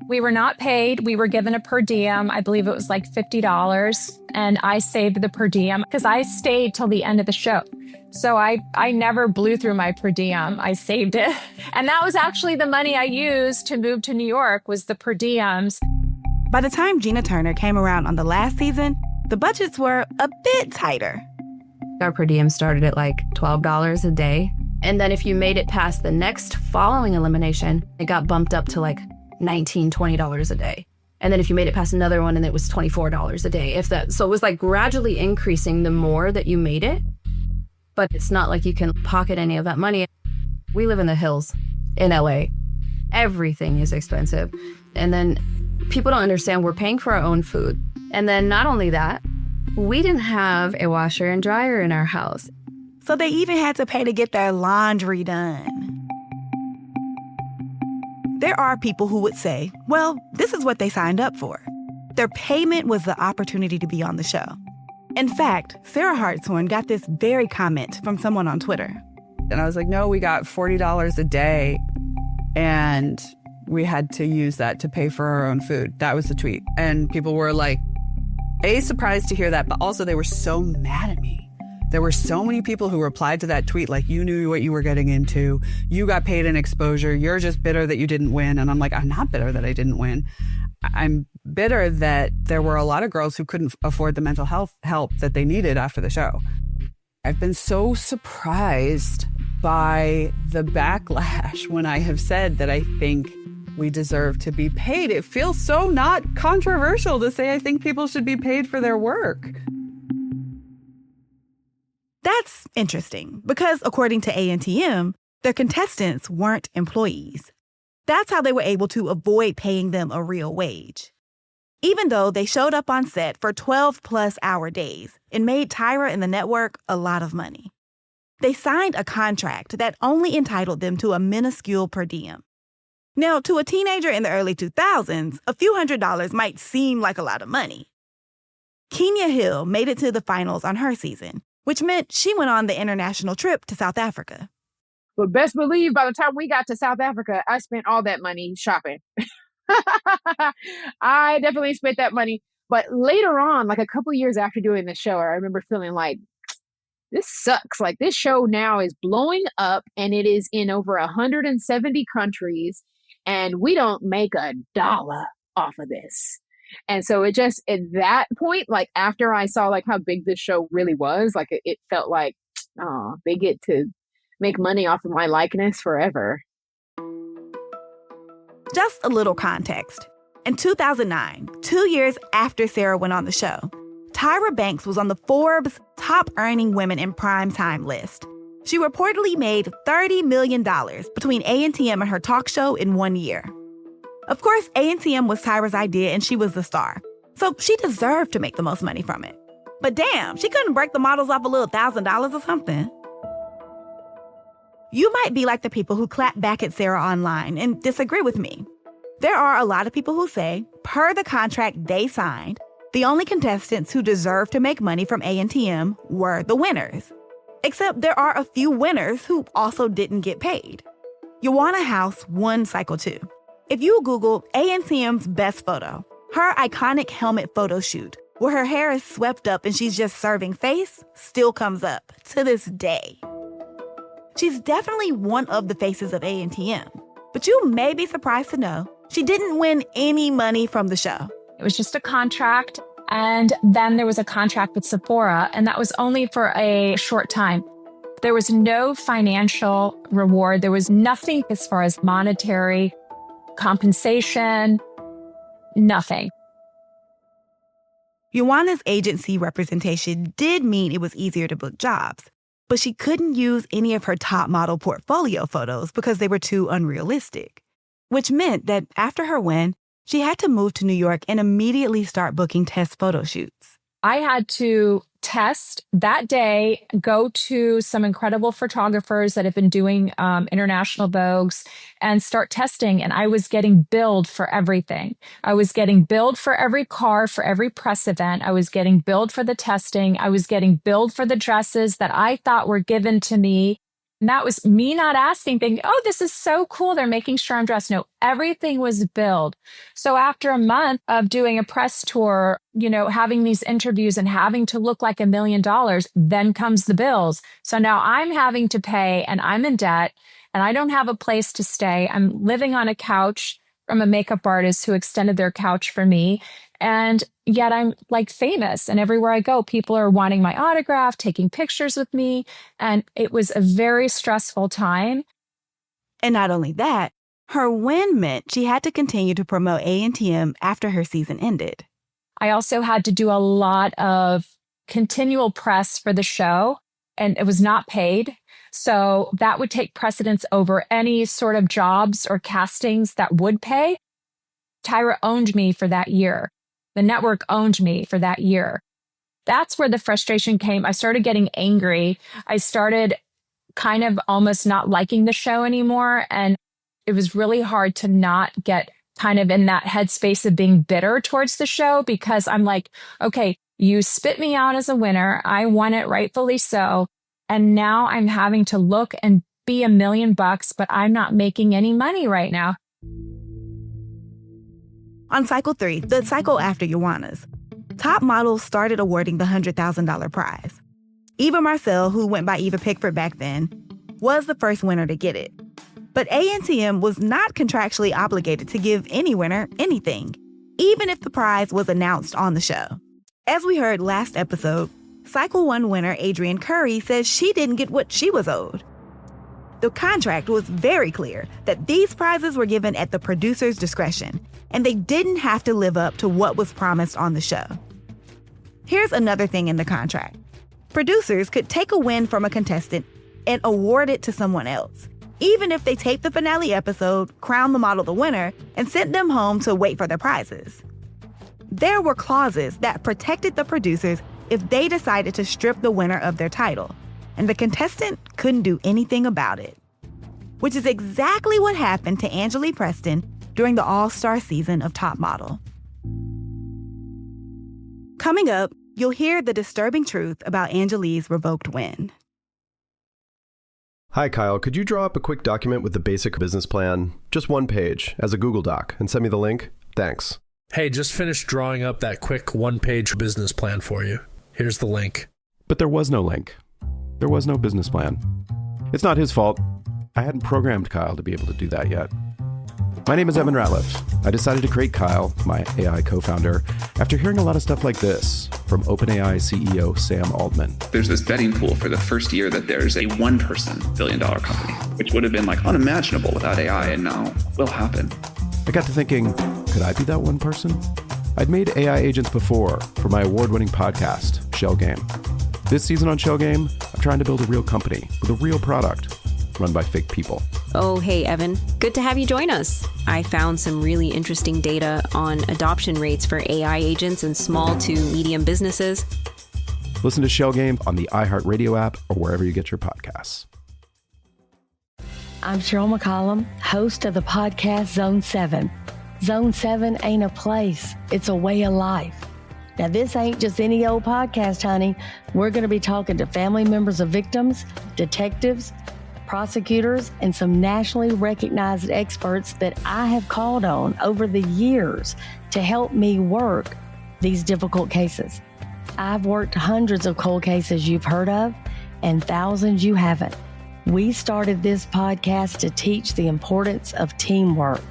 We were not paid. We were given a per diem. I believe it was $50. And I saved the per diem because I stayed till the end of the show. So I never blew through my per diem. I saved it. And that was actually the money I used to move to New York, was the per diems. By the time Gina Turner came around on the last season, the budgets were a bit tighter. Our per diem started at $12 a day. And then if you made it past the next following elimination, it got bumped up to $19, $20 a day. And then if you made it past another one, and it was $24 a day, if that. So it was gradually increasing the more that you made it. But it's not like you can pocket any of that money. We live in the hills in LA. Everything is expensive. And then people don't understand we're paying for our own food. And then not only that, we didn't have a washer and dryer in our house. So they even had to pay to get their laundry done. There are people who would say, well, this is what they signed up for. Their payment was the opportunity to be on the show. In fact, Sarah Hartshorn got this very comment from someone on Twitter. And I was like, no, we got $40 a day, and we had to use that to pay for our own food. That was the tweet. And people were surprised to hear that, but also they were so mad at me. There were so many people who replied to that tweet you knew what you were getting into. You got paid in exposure. You're just bitter that you didn't win. And I'm I'm not bitter that I didn't win. I'm bitter that there were a lot of girls who couldn't afford the mental health help that they needed after the show. I've been so surprised by the backlash when I have said that I think we deserve to be paid. It feels so not controversial to say I think people should be paid for their work. That's interesting because according to ANTM, their contestants weren't employees. That's how they were able to avoid paying them a real wage. Even though they showed up on set for 12-plus hour days and made Tyra and the network a lot of money. They signed a contract that only entitled them to a minuscule per diem. Now, to a teenager in the early 2000s, a few $100s might seem like a lot of money. Kenya Hill made it to the finals on her season, which meant she went on the international trip to South Africa. But best believe by the time we got to South Africa, I spent all that money shopping. I definitely spent that money. But later on, a couple of years after doing the show, I remember feeling this sucks. This show now is blowing up and it is in over 170 countries and we don't make $1 off of this. And so it just, at that point, after I saw how big this show really was, it felt they get to make money off of my likeness forever. Just a little context. In 2009, 2 years after Sarah went on the show, Tyra Banks was on the Forbes top earning women in prime time list. She reportedly made $30 million between ANTM and her talk show in 1 year. Of course, ANTM was Tyra's idea and she was the star, so she deserved to make the most money from it. But damn, she couldn't break the models off a little $1,000 or something. You might be like the people who clap back at Sarah online and disagree with me. There are a lot of people who say, per the contract they signed, the only contestants who deserve to make money from ANTM were the winners. Except there are a few winners who also didn't get paid. Joanna House won Cycle 2. If you Google ANTM's best photo, her iconic helmet photo shoot, where her hair is swept up and she's just serving face, still comes up to this day. She's definitely one of the faces of ANTM, but you may be surprised to know she didn't win any money from the show. It was just a contract. And then there was a contract with Sephora, and that was only for a short time. There was no financial reward. There was nothing as far as monetary compensation, nothing. Joanna's agency representation did mean it was easier to book jobs, but she couldn't use any of her top model portfolio photos because they were too unrealistic, which meant that after her win, she had to move to New York and immediately start booking test photo shoots. I had to test that day, go to some incredible photographers that have been doing international Vogues and start testing. And I was getting billed for everything. I was getting billed for every car, for every press event. I was getting billed for the testing. I was getting billed for the dresses that I thought were given to me. And that was me not asking, thinking, oh, this is so cool. They're making sure I'm dressed. No, everything was billed. So after a month of doing a press tour, having these interviews and having to look like $1 million, then comes the bills. So now I'm having to pay and I'm in debt and I don't have a place to stay. I'm living on a couch from a makeup artist who extended their couch for me. And yet I'm like famous. And everywhere I go, people are wanting my autograph, taking pictures with me. And it was a very stressful time. And not only that, her win meant she had to continue to promote ANTM after her season ended. I also had to do a lot of continual press for the show, and it was not paid. So that would take precedence over any sort of jobs or castings that would pay. Tyra owned me for that year. The network owned me for that year. That's where the frustration came. I started getting angry. I started kind of almost not liking the show anymore. And it was really hard to not get kind of in that headspace of being bitter towards the show, because I'm like, okay, you spit me out as a winner. I won it rightfully so. And now I'm having to look and be $1 million, but I'm not making any money right now. On Cycle 3, the cycle after Joanna's, top models started awarding the $100,000 prize. Eva Marcel, who went by Eva Pickford back then, was the first winner to get it. But ANTM was not contractually obligated to give any winner anything, even if the prize was announced on the show. As we heard last episode, Cycle 1 winner Adrienne Curry says she didn't get what she was owed. The contract was very clear that these prizes were given at the producer's discretion, and they didn't have to live up to what was promised on the show. Here's another thing in the contract. Producers could take a win from a contestant and award it to someone else, even if they taped the finale episode, crowned the model the winner, and sent them home to wait for their prizes. There were clauses that protected the producers if they decided to strip the winner of their title, and the contestant couldn't do anything about it. Which is exactly what happened to Angelea Preston during the All-Star season of Top Model. Coming up, you'll hear the disturbing truth about Angelea's revoked win. Hi, Kyle. Could you draw up a quick document with the basic business plan, just one page, as a Google Doc, and send me the link? Thanks. Hey, just finished drawing up that quick one-page business plan for you. Here's the link. But there was no link. There was no business plan. It's not his fault. I hadn't programmed Kyle to be able to do that yet. My name is Evan Ratliff. I decided to create Kyle, my AI co-founder, after hearing a lot of stuff like this from OpenAI CEO Sam Altman. There's this betting pool for the first year that there's a one-person billion-dollar company, which would have been like unimaginable without AI, and now will happen. I got to thinking, could I be that one person? I'd made AI agents before for my award-winning podcast, Shell Game. This season on Shell Game, I'm trying to build a real company with a real product run by fake people. Oh, hey, Evan. Good to have you join us. I found some really interesting data on adoption rates for AI agents in small to medium businesses. Listen to Shell Game on the iHeartRadio app or wherever you get your podcasts. I'm Cheryl McCollum, host of the podcast Zone 7. Zone 7 ain't a place, it's a way of life. Now, this ain't just any old podcast, honey. We're going to be talking to family members of victims, detectives, prosecutors, and some nationally recognized experts that I have called on over the years to help me work these difficult cases. I've worked hundreds of cold cases you've heard of and thousands you haven't. We started this podcast to teach the importance of teamwork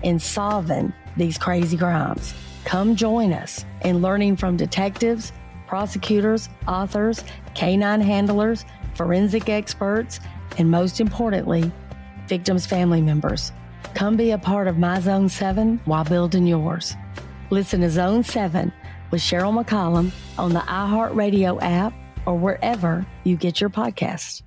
in solving these crazy crimes. Come join us in learning from detectives, prosecutors, authors, canine handlers, forensic experts, and most importantly, victims' family members. Come be a part of my Zone 7 while building yours. Listen to Zone 7 with Cheryl McCollum on the iHeartRadio app or wherever you get your podcasts.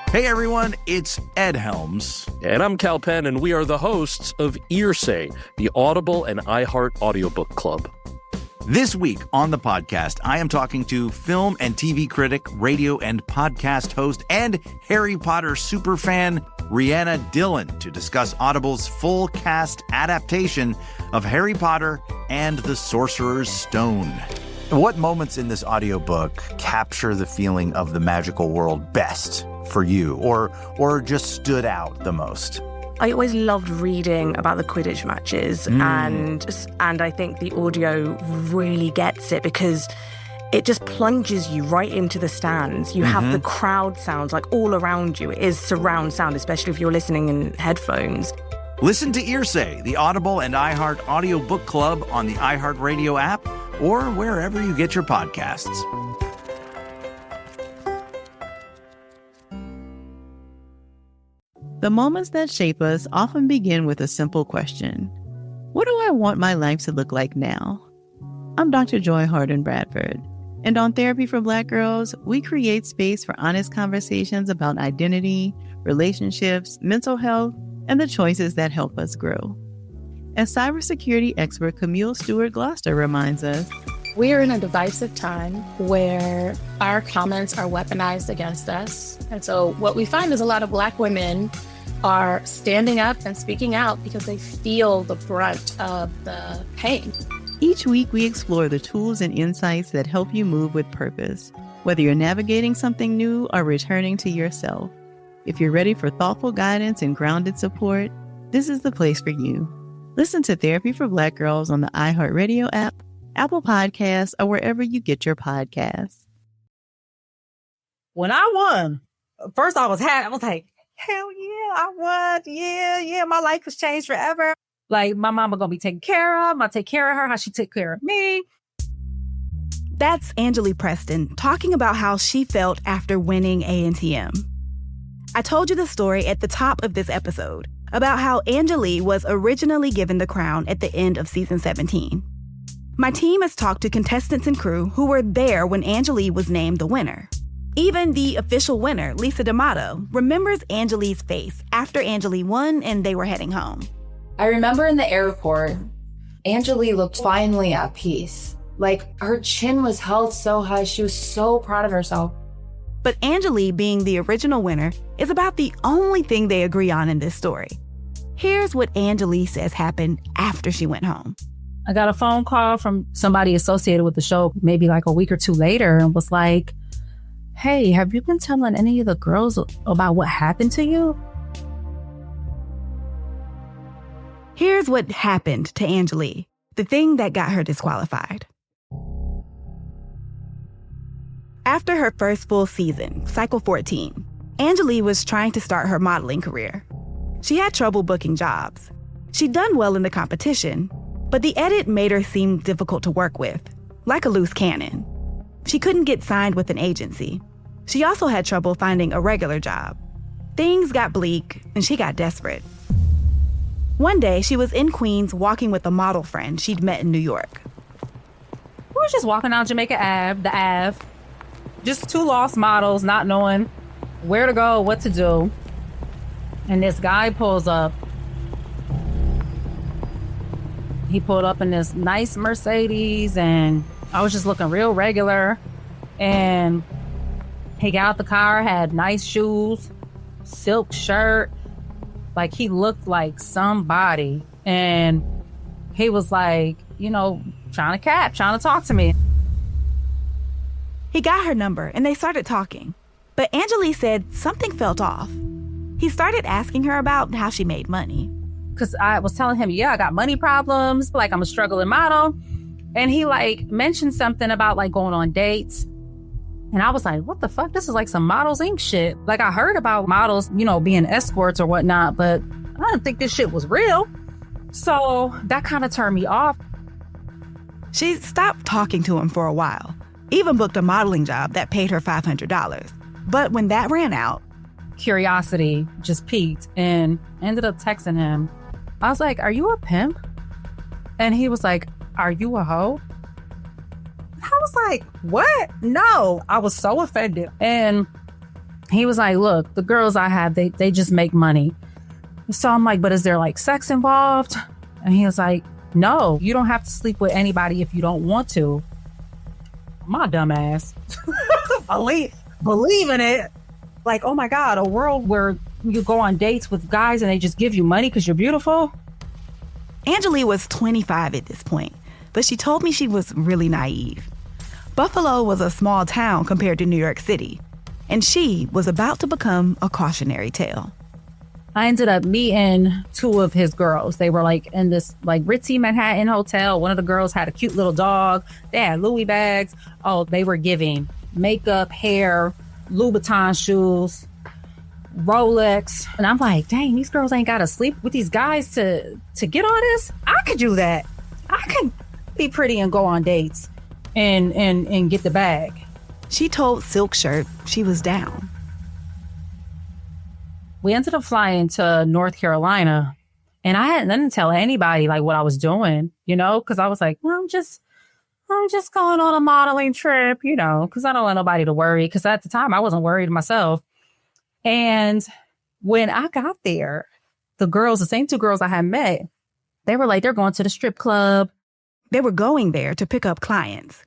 Hey everyone, it's Ed Helms. And I'm Cal Penn, and we are the hosts of Earsay, the Audible and iHeart audiobook club. This week on the podcast, I am talking to film and TV critic, radio and podcast host, and Harry Potter superfan, Rhianna Dillon, to discuss Audible's full cast adaptation of Harry Potter and the Sorcerer's Stone. What moments in this audiobook capture the feeling of the magical world best for you, or just stood out the most? I always loved reading about the Quidditch matches, and I think the audio really gets it because it just plunges you right into the stands. You have the crowd sounds like all around you. It is surround sound, especially if you're listening in headphones. Listen to Earsay, the Audible and iHeart audiobook club on the iHeartRadio app or wherever you get your podcasts. The moments that shape us often begin with a simple question. What do I want my life to look like now? I'm Dr. Joy Harden Bradford, and on Therapy for Black Girls, we create space for honest conversations about identity, relationships, mental health, and the choices that help us grow. As cybersecurity expert Camille Stewart-Gloucester reminds us, we are in a divisive time where our comments are weaponized against us. And so what we find is a lot of Black women are standing up and speaking out because they feel the brunt of the pain. Each week we explore the tools and insights that help you move with purpose, whether you're navigating something new or returning to yourself. If you're ready for thoughtful guidance and grounded support, this is the place for you. Listen to Therapy for Black Girls on the iHeartRadio app, Apple Podcasts, or wherever you get your podcasts. When I won, first I was happy. I was like, hell yeah, I won. Yeah, my life has changed forever. Like, my mama gonna be taken care of. I'm gonna take care of her, how she took care of me. That's Angelea Preston talking about how she felt after winning ANTM. I told you the story at the top of this episode about how Angelea was originally given the crown at the end of season 17. My team has talked to contestants and crew who were there when Angelea was named the winner. Even the official winner, Lisa D'Amato, remembers Angelea's face after Angelea won and they were heading home. I remember in the airport, Angelea looked finally at peace. Like, her chin was held so high, she was so proud of herself. But Angelea being the original winner is about the only thing they agree on in this story. Here's what Angelea says happened after she went home. I got a phone call from somebody associated with the show maybe like a week or two later and was like, hey, have you been telling any of the girls about what happened to you? Here's what happened to Angelea, the thing that got her disqualified. After her first full season, cycle 14, Angelea was trying to start her modeling career. She had trouble booking jobs. She'd done well in the competition, but the edit made her seem difficult to work with, like a loose cannon. She couldn't get signed with an agency. She also had trouble finding a regular job. Things got bleak, and she got desperate. One day, she was in Queens walking with a model friend she'd met in New York. We were just walking down Jamaica Ave, the Ave. Just two lost models, not knowing where to go, what to do. And this guy pulls up. He pulled up in this nice Mercedes, and I was just looking real regular. And He got out the car, had nice shoes, silk shirt. Like, he looked like somebody. And he was like, trying to talk to me. He got her number and they started talking. But Angelea said something felt off. He started asking her about how she made money. Because I was telling him, I got money problems, like I'm a struggling model. And he mentioned something about going on dates. And I was like, what the fuck? This is like some Models Inc. shit. I heard about models, being escorts or whatnot, but I didn't think this shit was real. So that kind of turned me off. She stopped talking to him for a while, even booked a modeling job that paid her $500. But when that ran out, curiosity just peaked and ended up texting him. I was like, are you a pimp? And he was like, are you a hoe? I was like, what? No. I was so offended. And he was like, look, the girls I have, they just make money. So I'm like, but is there sex involved? And he was like, no, you don't have to sleep with anybody if you don't want to. My dumb ass. Believe in it. Oh my God, a world where you go on dates with guys and they just give you money because you're beautiful. Angelea was 25 at this point, but she told me she was really naive. Buffalo was a small town compared to New York City, and she was about to become a cautionary tale. I ended up meeting two of his girls. They were in this ritzy Manhattan hotel. One of the girls had a cute little dog. They had Louis bags. Oh, they were giving makeup, hair, Louboutin shoes, Rolex. And I'm like, dang, these girls ain't got to sleep with these guys to get all this. I could do that. I could be pretty and go on dates and get the bag. She told Silk Shirt she was down. We ended up flying to North Carolina, and I didn't tell anybody what I was doing, because I was like, well, I'm just going on a modeling trip, because I don't want nobody to worry. Because at the time I wasn't worried myself. And when I got there, the same two girls I had met, they were they're going to the strip club. They were going there to pick up clients.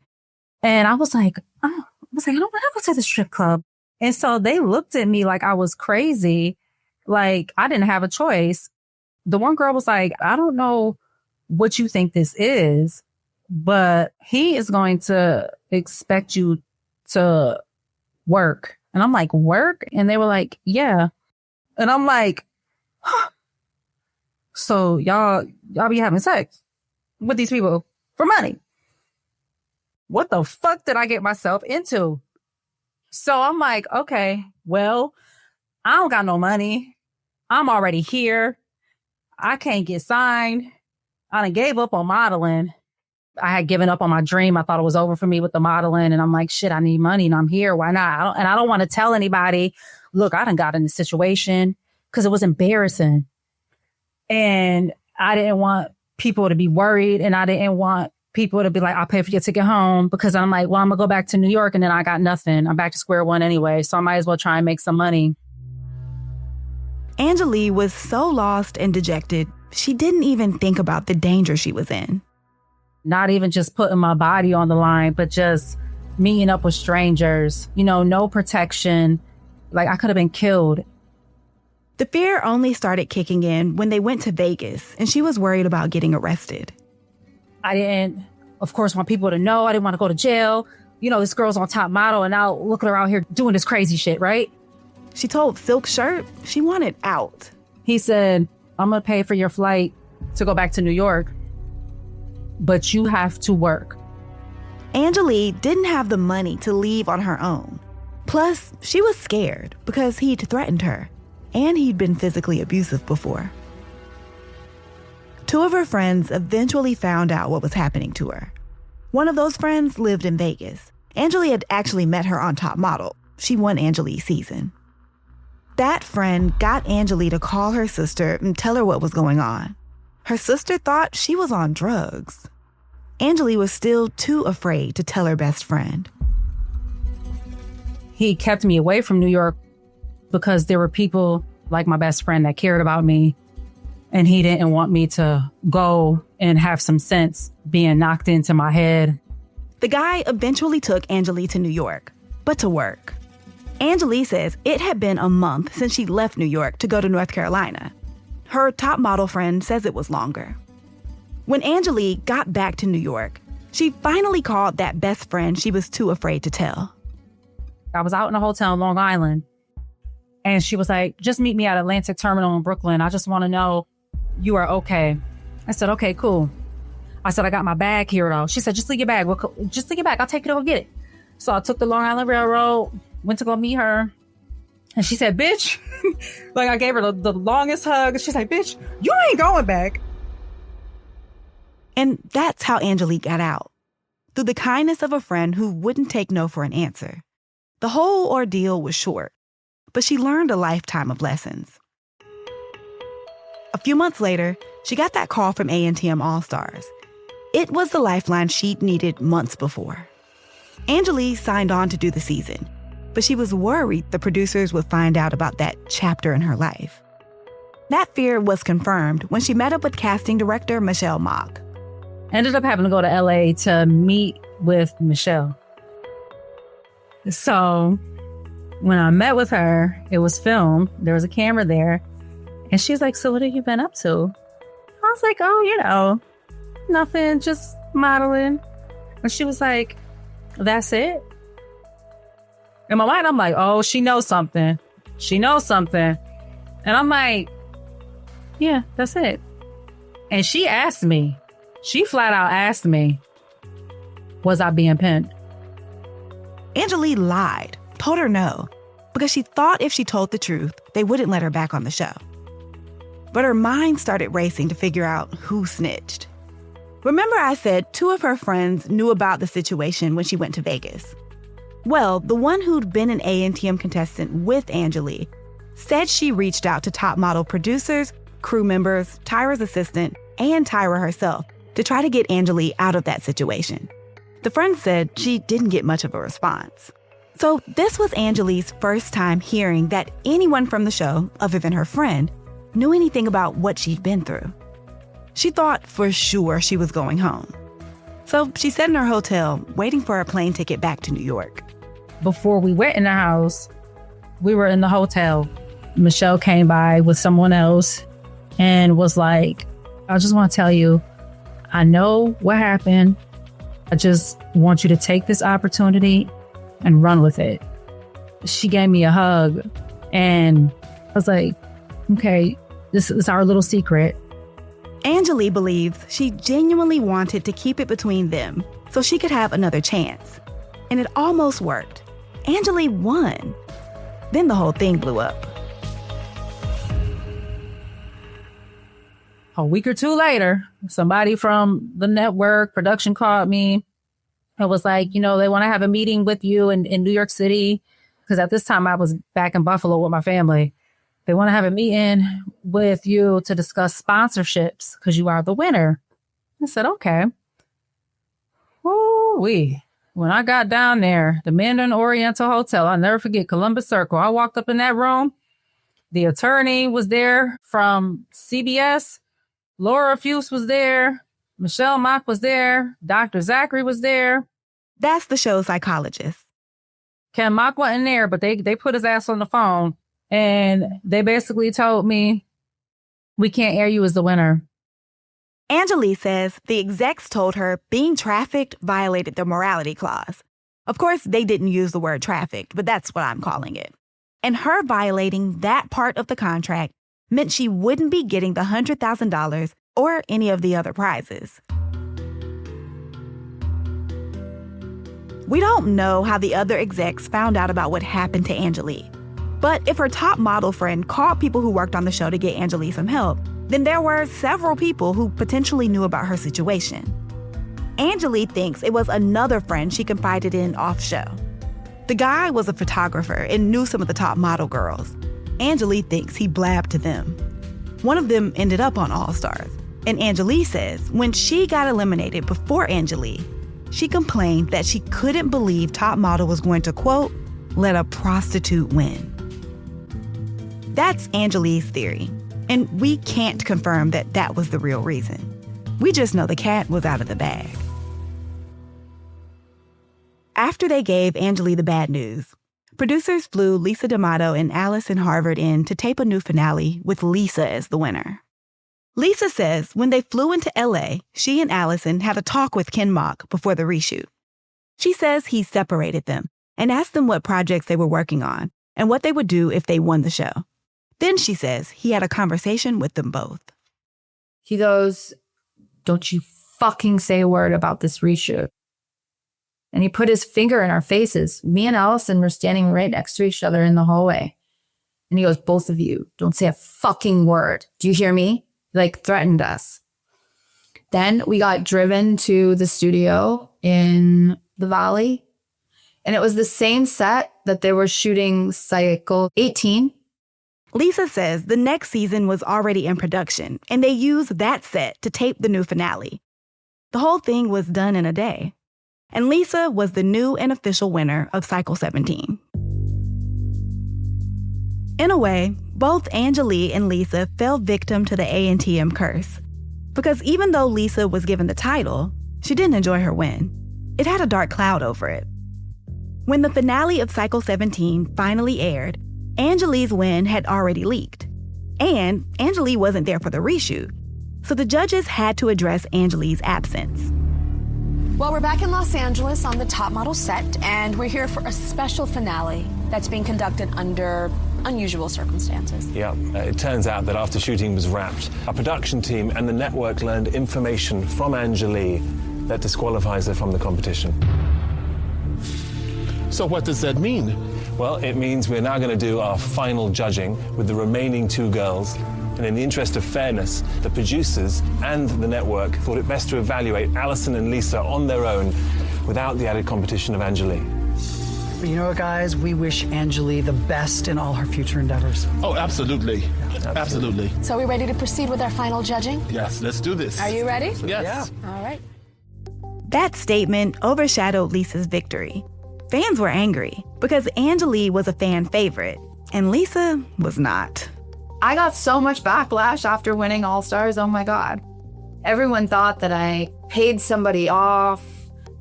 And I was like, I don't want to go to the strip club. And so they looked at me like I was crazy. I didn't have a choice. The one girl was like, I don't know what you think this is, but he is going to expect you to work. And I'm like, work? And they were like, yeah. And I'm like, huh. So y'all be having sex with these people for money. What the fuck did I get myself into? So I'm like, okay, well, I don't got no money. I'm already here. I can't get signed. I done gave up on modeling. I had given up on my dream. I thought it was over for me with the modeling. And I'm like, shit, I need money and I'm here. Why not? I don't want to tell anybody, look, I done got in this situation because it was embarrassing. And I didn't want people to be worried. And I didn't want people to be like, I'll pay for your ticket home, because I'm like, well, I'm gonna go back to New York and then I got nothing. I'm back to square one anyway. So I might as well try and make some money. Angelea was so lost and dejected, she didn't even think about the danger she was in. Not even just putting my body on the line, but just meeting up with strangers, no protection. I could have been killed. The fear only started kicking in when they went to Vegas and she was worried about getting arrested. I didn't, of course, want people to know. I didn't want to go to jail. This girl's on Top Model and now look at her out here doing this crazy shit, right? She told Silk Shirt she wanted out. He said, I'm going to pay for your flight to go back to New York, but you have to work. Angelea didn't have the money to leave on her own. Plus, she was scared because he'd threatened her and he'd been physically abusive before. Two of her friends eventually found out what was happening to her. One of those friends lived in Vegas. Angelea had actually met her on Top Model. She won Angelea's season. That friend got Angelea to call her sister and tell her what was going on. Her sister thought she was on drugs. Angelea was still too afraid to tell her best friend. He kept me away from New York because there were people like my best friend that cared about me, and he didn't want me to go and have some sense being knocked into my head. The guy eventually took Angelea to New York, but to work. Angelea says it had been a month since she left New York to go to North Carolina. Her top model friend says it was longer. When Angelea got back to New York, she finally called that best friend she was too afraid to tell. I was out in a hotel in Long Island, and she was like, just meet me at Atlantic Terminal in Brooklyn. I just want to know you are okay. I said, okay, cool. I said, I got my bag here, though. She said, just leave your bag. Just leave your bag. I'll take it over, get it. So I took the Long Island Railroad, went to go meet her. And she said, bitch, like I gave her the longest hug. She's like, bitch, you ain't going back. And that's how Angelea got out, through the kindness of a friend who wouldn't take no for an answer. The whole ordeal was short, but she learned a lifetime of lessons. A few months later, she got that call from ANTM All-Stars. It was the lifeline she'd needed months before. Angelea signed on to do the season, but she was worried the producers would find out about that chapter in her life. That fear was confirmed when she met up with casting director Michelle Mock. Ended up having to go to LA to meet with Michelle. So when I met with her, it was filmed. There was a camera there. And she's like, so what have you been up to? I was like, oh, nothing, just modeling. And she was like, that's it? In my mind, I'm like, oh, she knows something. She knows something. And I'm like, yeah, that's it. And she flat out asked me, was I being pinned? Angelea lied, told her no, because she thought if she told the truth, they wouldn't let her back on the show. But her mind started racing to figure out who snitched. Remember I said 2 of her friends knew about the situation when she went to Vegas? Well, the one who'd been an ANTM contestant with Angelea said she reached out to top model producers, crew members, Tyra's assistant, and Tyra herself to try to get Angelea out of that situation. The friend said she didn't get much of a response. So this was Angelea's first time hearing that anyone from the show, other than her friend, knew anything about what she'd been through. She thought for sure she was going home. So she sat in her hotel, waiting for a plane ticket back to New York. Before we went in the house, we were in the hotel. Michelle came by with someone else and was like, I just want to tell you, I know what happened. I just want you to take this opportunity and run with it. She gave me a hug and I was like, okay, this is our little secret. Angelea believes she genuinely wanted to keep it between them so she could have another chance. And it almost worked. Angelea won. Then the whole thing blew up. A week or 2 later, somebody from the network production called me and was like, they want to have a meeting with you in New York City. Because at this time I was back in Buffalo with my family. They want to have a meeting with you to discuss sponsorships because you are the winner. I said, okay. Woo-wee. When I got down there, the Mandarin Oriental Hotel, I'll never forget, Columbus Circle. I walked up in that room. The attorney was there from CBS. Laura Fuse was there. Michelle Mock was there. Dr. Zachary was there. That's the show's psychologist. Ken Mock wasn't there, but they put his ass on the phone. And they basically told me, we can't air you as the winner. Angelea says the execs told her being trafficked violated the morality clause. Of course, they didn't use the word trafficked, but that's what I'm calling it. And her violating that part of the contract meant she wouldn't be getting the $100,000 or any of the other prizes. We don't know how the other execs found out about what happened to Angelea. But if her top model friend called people who worked on the show to get Angelea some help, then there were several people who potentially knew about her situation. Angelea thinks it was another friend she confided in off-show. The guy was a photographer and knew some of the top model girls. Angelea thinks he blabbed to them. One of them ended up on All Stars. And Angelea says when she got eliminated before Angelea, she complained that she couldn't believe top model was going to, quote, let a prostitute win. That's Angelea's theory. And we can't confirm that that was the real reason. We just know the cat was out of the bag. After they gave Angelea the bad news, producers flew Lisa D'Amato and Allison Harvard in to tape a new finale with Lisa as the winner. Lisa says when they flew into LA, she and Allison had a talk with Ken Mock before the reshoot. She says he separated them and asked them what projects they were working on and what they would do if they won the show. Then she says he had a conversation with them both. He goes, "Don't you fucking say a word about this reshoot." And he put his finger in our faces. Me and Allison were standing right next to each other in the hallway. And he goes, "Both of you, don't say a fucking word. Do you hear me?" He like threatened us. Then we got driven to the studio in the Valley. And it was the same set that they were shooting Cycle 18. Lisa says the next season was already in production, and they used that set to tape the new finale. The whole thing was done in a day. And Lisa was the new and official winner of Cycle 17. In a way, both Angelea and Lisa fell victim to the ANTM curse. Because even though Lisa was given the title, she didn't enjoy her win. It had a dark cloud over it. When the finale of Cycle 17 finally aired, Angelea's win had already leaked. And Angelea wasn't there for the reshoot. So the judges had to address Angelea's absence. Well, we're back in Los Angeles on the Top Model set, and we're here for a special finale that's being conducted under unusual circumstances. Yeah, it turns out that after shooting was wrapped, our production team and the network learned information from Angelea that disqualifies her from the competition. So what does that mean? Well, it means we're now going to do our final judging with the remaining two girls. And in the interest of fairness, the producers and the network thought it best to evaluate Allison and Lisa on their own without the added competition of Angelea. You know what, guys? We wish Angelea the best in all her future endeavors. Oh, absolutely. Absolutely. So are we ready to proceed with our final judging? Yes, let's do this. Are you ready? Yes. Yeah. All right. That statement overshadowed Lisa's victory. Fans were angry because Angelea was a fan favorite, and Lisa was not. I got so much backlash after winning All Stars. Oh my God. Everyone thought that I paid somebody off,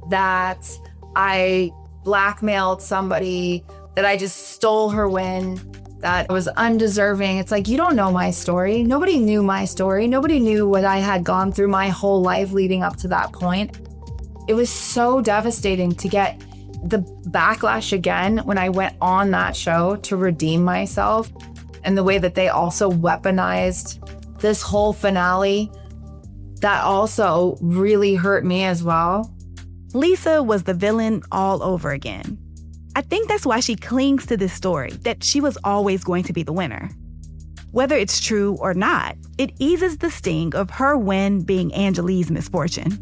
that I blackmailed somebody, that I just stole her win, that I was undeserving. It's like, you don't know my story. Nobody knew my story. Nobody knew what I had gone through my whole life leading up to that point. It was so devastating to get the backlash again when I went on that show to redeem myself. And the way that they also weaponized this whole finale, that also really hurt me as well. Lisa was the villain all over again. I think that's why she clings to this story, that she was always going to be the winner. Whether it's true or not, it eases the sting of her win being Angelea's misfortune.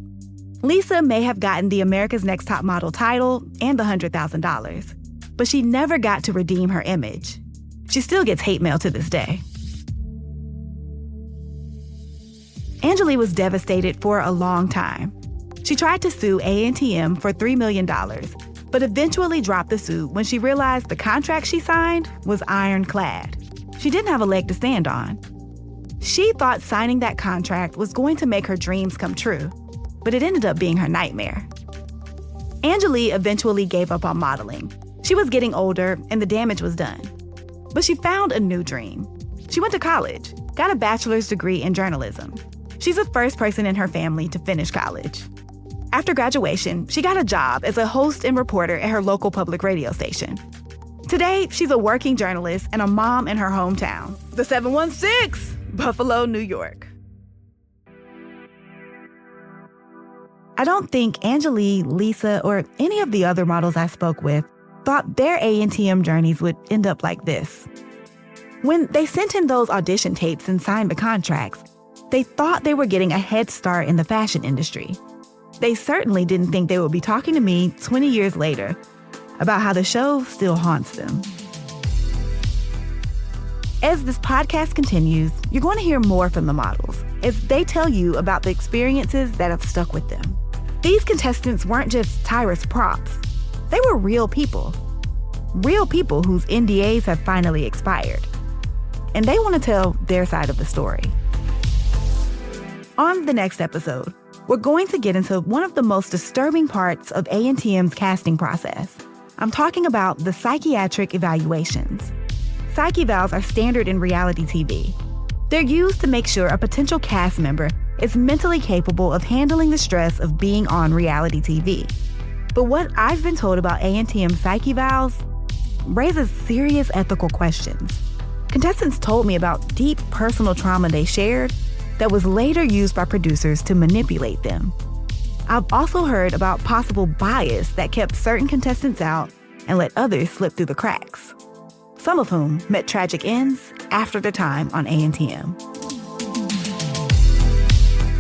Lisa may have gotten the America's Next Top Model title and the $100,000, but she never got to redeem her image. She still gets hate mail to this day. Angelea was devastated for a long time. She tried to sue ANTM for $3 million, but eventually dropped the suit when she realized the contract she signed was ironclad. She didn't have a leg to stand on. She thought signing that contract was going to make her dreams come true, but it ended up being her nightmare. Angelea eventually gave up on modeling. She was getting older and the damage was done. But she found a new dream. She went to college, got a bachelor's degree in journalism. She's the first person in her family to finish college. After graduation, she got a job as a host and reporter at her local public radio station. Today, she's a working journalist and a mom in her hometown, the 716, Buffalo, New York. I don't think Angelea, Lisa, or any of the other models I spoke with thought their ANTM journeys would end up like this. When they sent in those audition tapes and signed the contracts, they thought they were getting a head start in the fashion industry. They certainly didn't think they would be talking to me 20 years later about how the show still haunts them. As this podcast continues, you're going to hear more from the models as they tell you about the experiences that have stuck with them. These contestants weren't just Tyra's props. They were real people whose NDAs have finally expired. And they want to tell their side of the story. On the next episode, we're going to get into one of the most disturbing parts of ANTM's casting process. I'm talking about the psychiatric evaluations. Psych evals are standard in reality TV. They're used to make sure a potential cast member is mentally capable of handling the stress of being on reality TV. But what I've been told about ANTM psych evals raises serious ethical questions. Contestants told me about deep personal trauma they shared that was later used by producers to manipulate them. I've also heard about possible bias that kept certain contestants out and let others slip through the cracks, some of whom met tragic ends after their time on ANTM.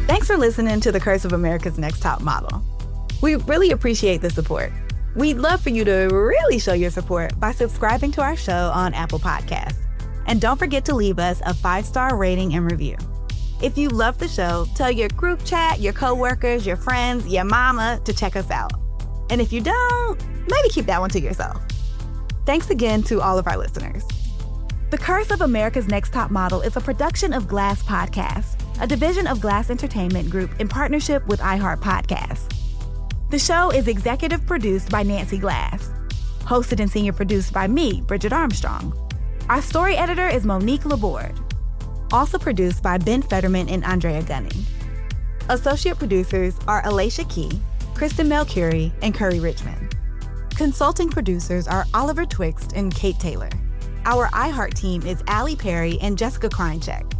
Thanks for listening to The Curse of America's Next Top Model. We really appreciate the support. We'd love for you to really show your support by subscribing to our show on Apple Podcasts. And don't forget to leave us a 5-star rating and review. If you love the show, tell your group chat, your coworkers, your friends, your mama to check us out. And if you don't, maybe keep that one to yourself. Thanks again to all of our listeners. The Curse of America's Next Top Model is a production of Glass Podcast, a division of Glass Entertainment Group in partnership with iHeart Podcasts. The show is executive produced by Nancy Glass, hosted and senior produced by me, Bridget Armstrong. Our story editor is Monique Laborde. Also produced by Ben Fetterman and Andrea Gunning. Associate producers are Alicia Key, Kristen Melcury, and Curry Richmond. Consulting producers are Oliver Twixt and Kate Taylor. Our iHeart team is Allie Perry and Jessica Kreincheck.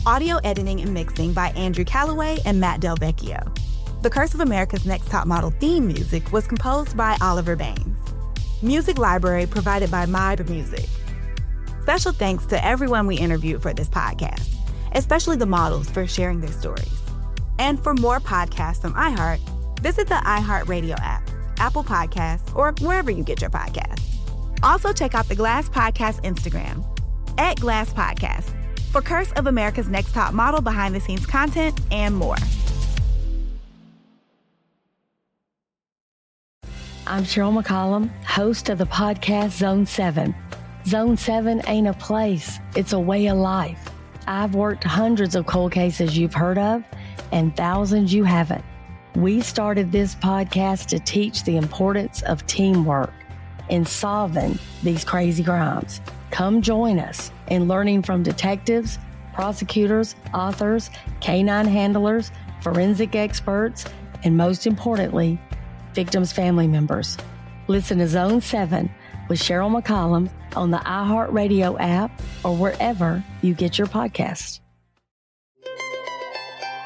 Audio editing and mixing by Andrew Calloway and Matt Del Vecchio. The Curse of America's Next Top Model theme music was composed by Oliver Baines. Music library provided by Mod Music. Special thanks to everyone we interviewed for this podcast, especially the models for sharing their stories. And for more podcasts from iHeart, visit the iHeart Radio app, Apple Podcasts, or wherever you get your podcasts. Also check out the Glass Podcast Instagram, @Glass Podcast, for Curse of America's Next Top Model behind-the-scenes content and more. I'm Cheryl McCollum, host of the podcast Zone 7. Zone 7 ain't a place, it's a way of life. I've worked hundreds of cold cases you've heard of and thousands you haven't. We started this podcast to teach the importance of teamwork in solving these crazy crimes. Come join us in learning from detectives, prosecutors, authors, canine handlers, forensic experts, and most importantly, victims' family members. Listen to Zone 7 with Cheryl McCollum on the iHeartRadio app or wherever you get your podcasts.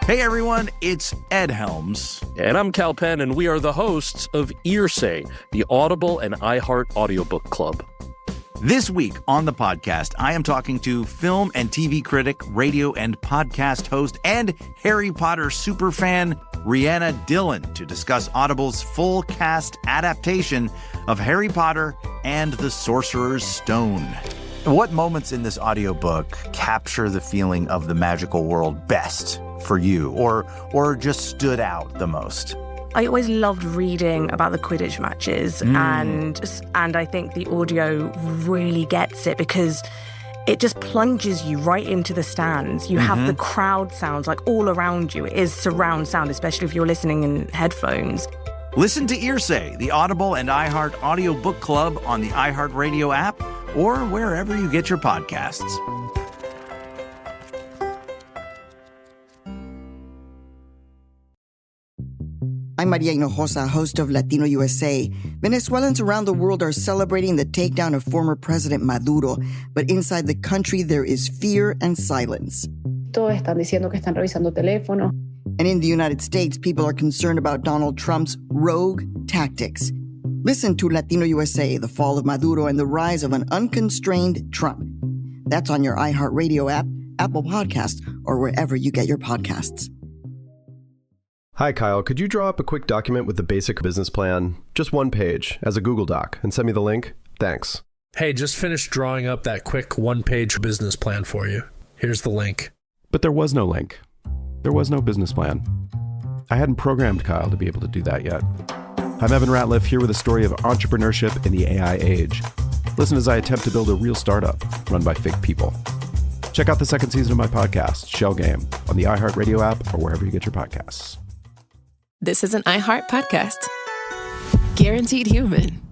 Hey everyone, it's Ed Helms. And I'm Cal Penn, and we are the hosts of Earsay, the Audible and iHeart audiobook club. This week on the podcast, I am talking to film and TV critic, radio and podcast host, and Harry Potter superfan, Rhianna Dillon, to discuss Audible's full cast adaptation of Harry Potter and the Sorcerer's Stone. What moments in this audiobook capture the feeling of the magical world best for you, or just stood out the most? I always loved reading about the Quidditch matches, and I think the audio really gets it because it just plunges you right into the stands. You have the crowd sounds like all around you. It is surround sound, especially if you're listening in headphones. Listen to Earsay, the Audible and iHeart audiobook club on the iHeartRadio app or wherever you get your podcasts. I'm Maria Hinojosa, host of Latino USA. Venezuelans around the world are celebrating the takedown of former President Maduro, but inside the country there is fear and silence. Todos están diciendo que están revisando teléfonos. And in the United States, people are concerned about Donald Trump's rogue tactics. Listen to Latino USA, the fall of Maduro and the rise of an unconstrained Trump. That's on your iHeartRadio app, Apple Podcasts, or wherever you get your podcasts. Hi, Kyle. Could you draw up a quick document with the basic business plan? Just one page, as a Google Doc, and send me the link? Thanks. Hey, just finished drawing up that quick one-page business plan for you. Here's the link. But there was no link. There was no business plan. I hadn't programmed Kyle to be able to do that yet. I'm Evan Ratliff, here with a story of entrepreneurship in the AI age. Listen as I attempt to build a real startup run by fake people. Check out the second season of my podcast, Shell Game, on the iHeartRadio app or wherever you get your podcasts. This is an iHeart podcast. Guaranteed Human.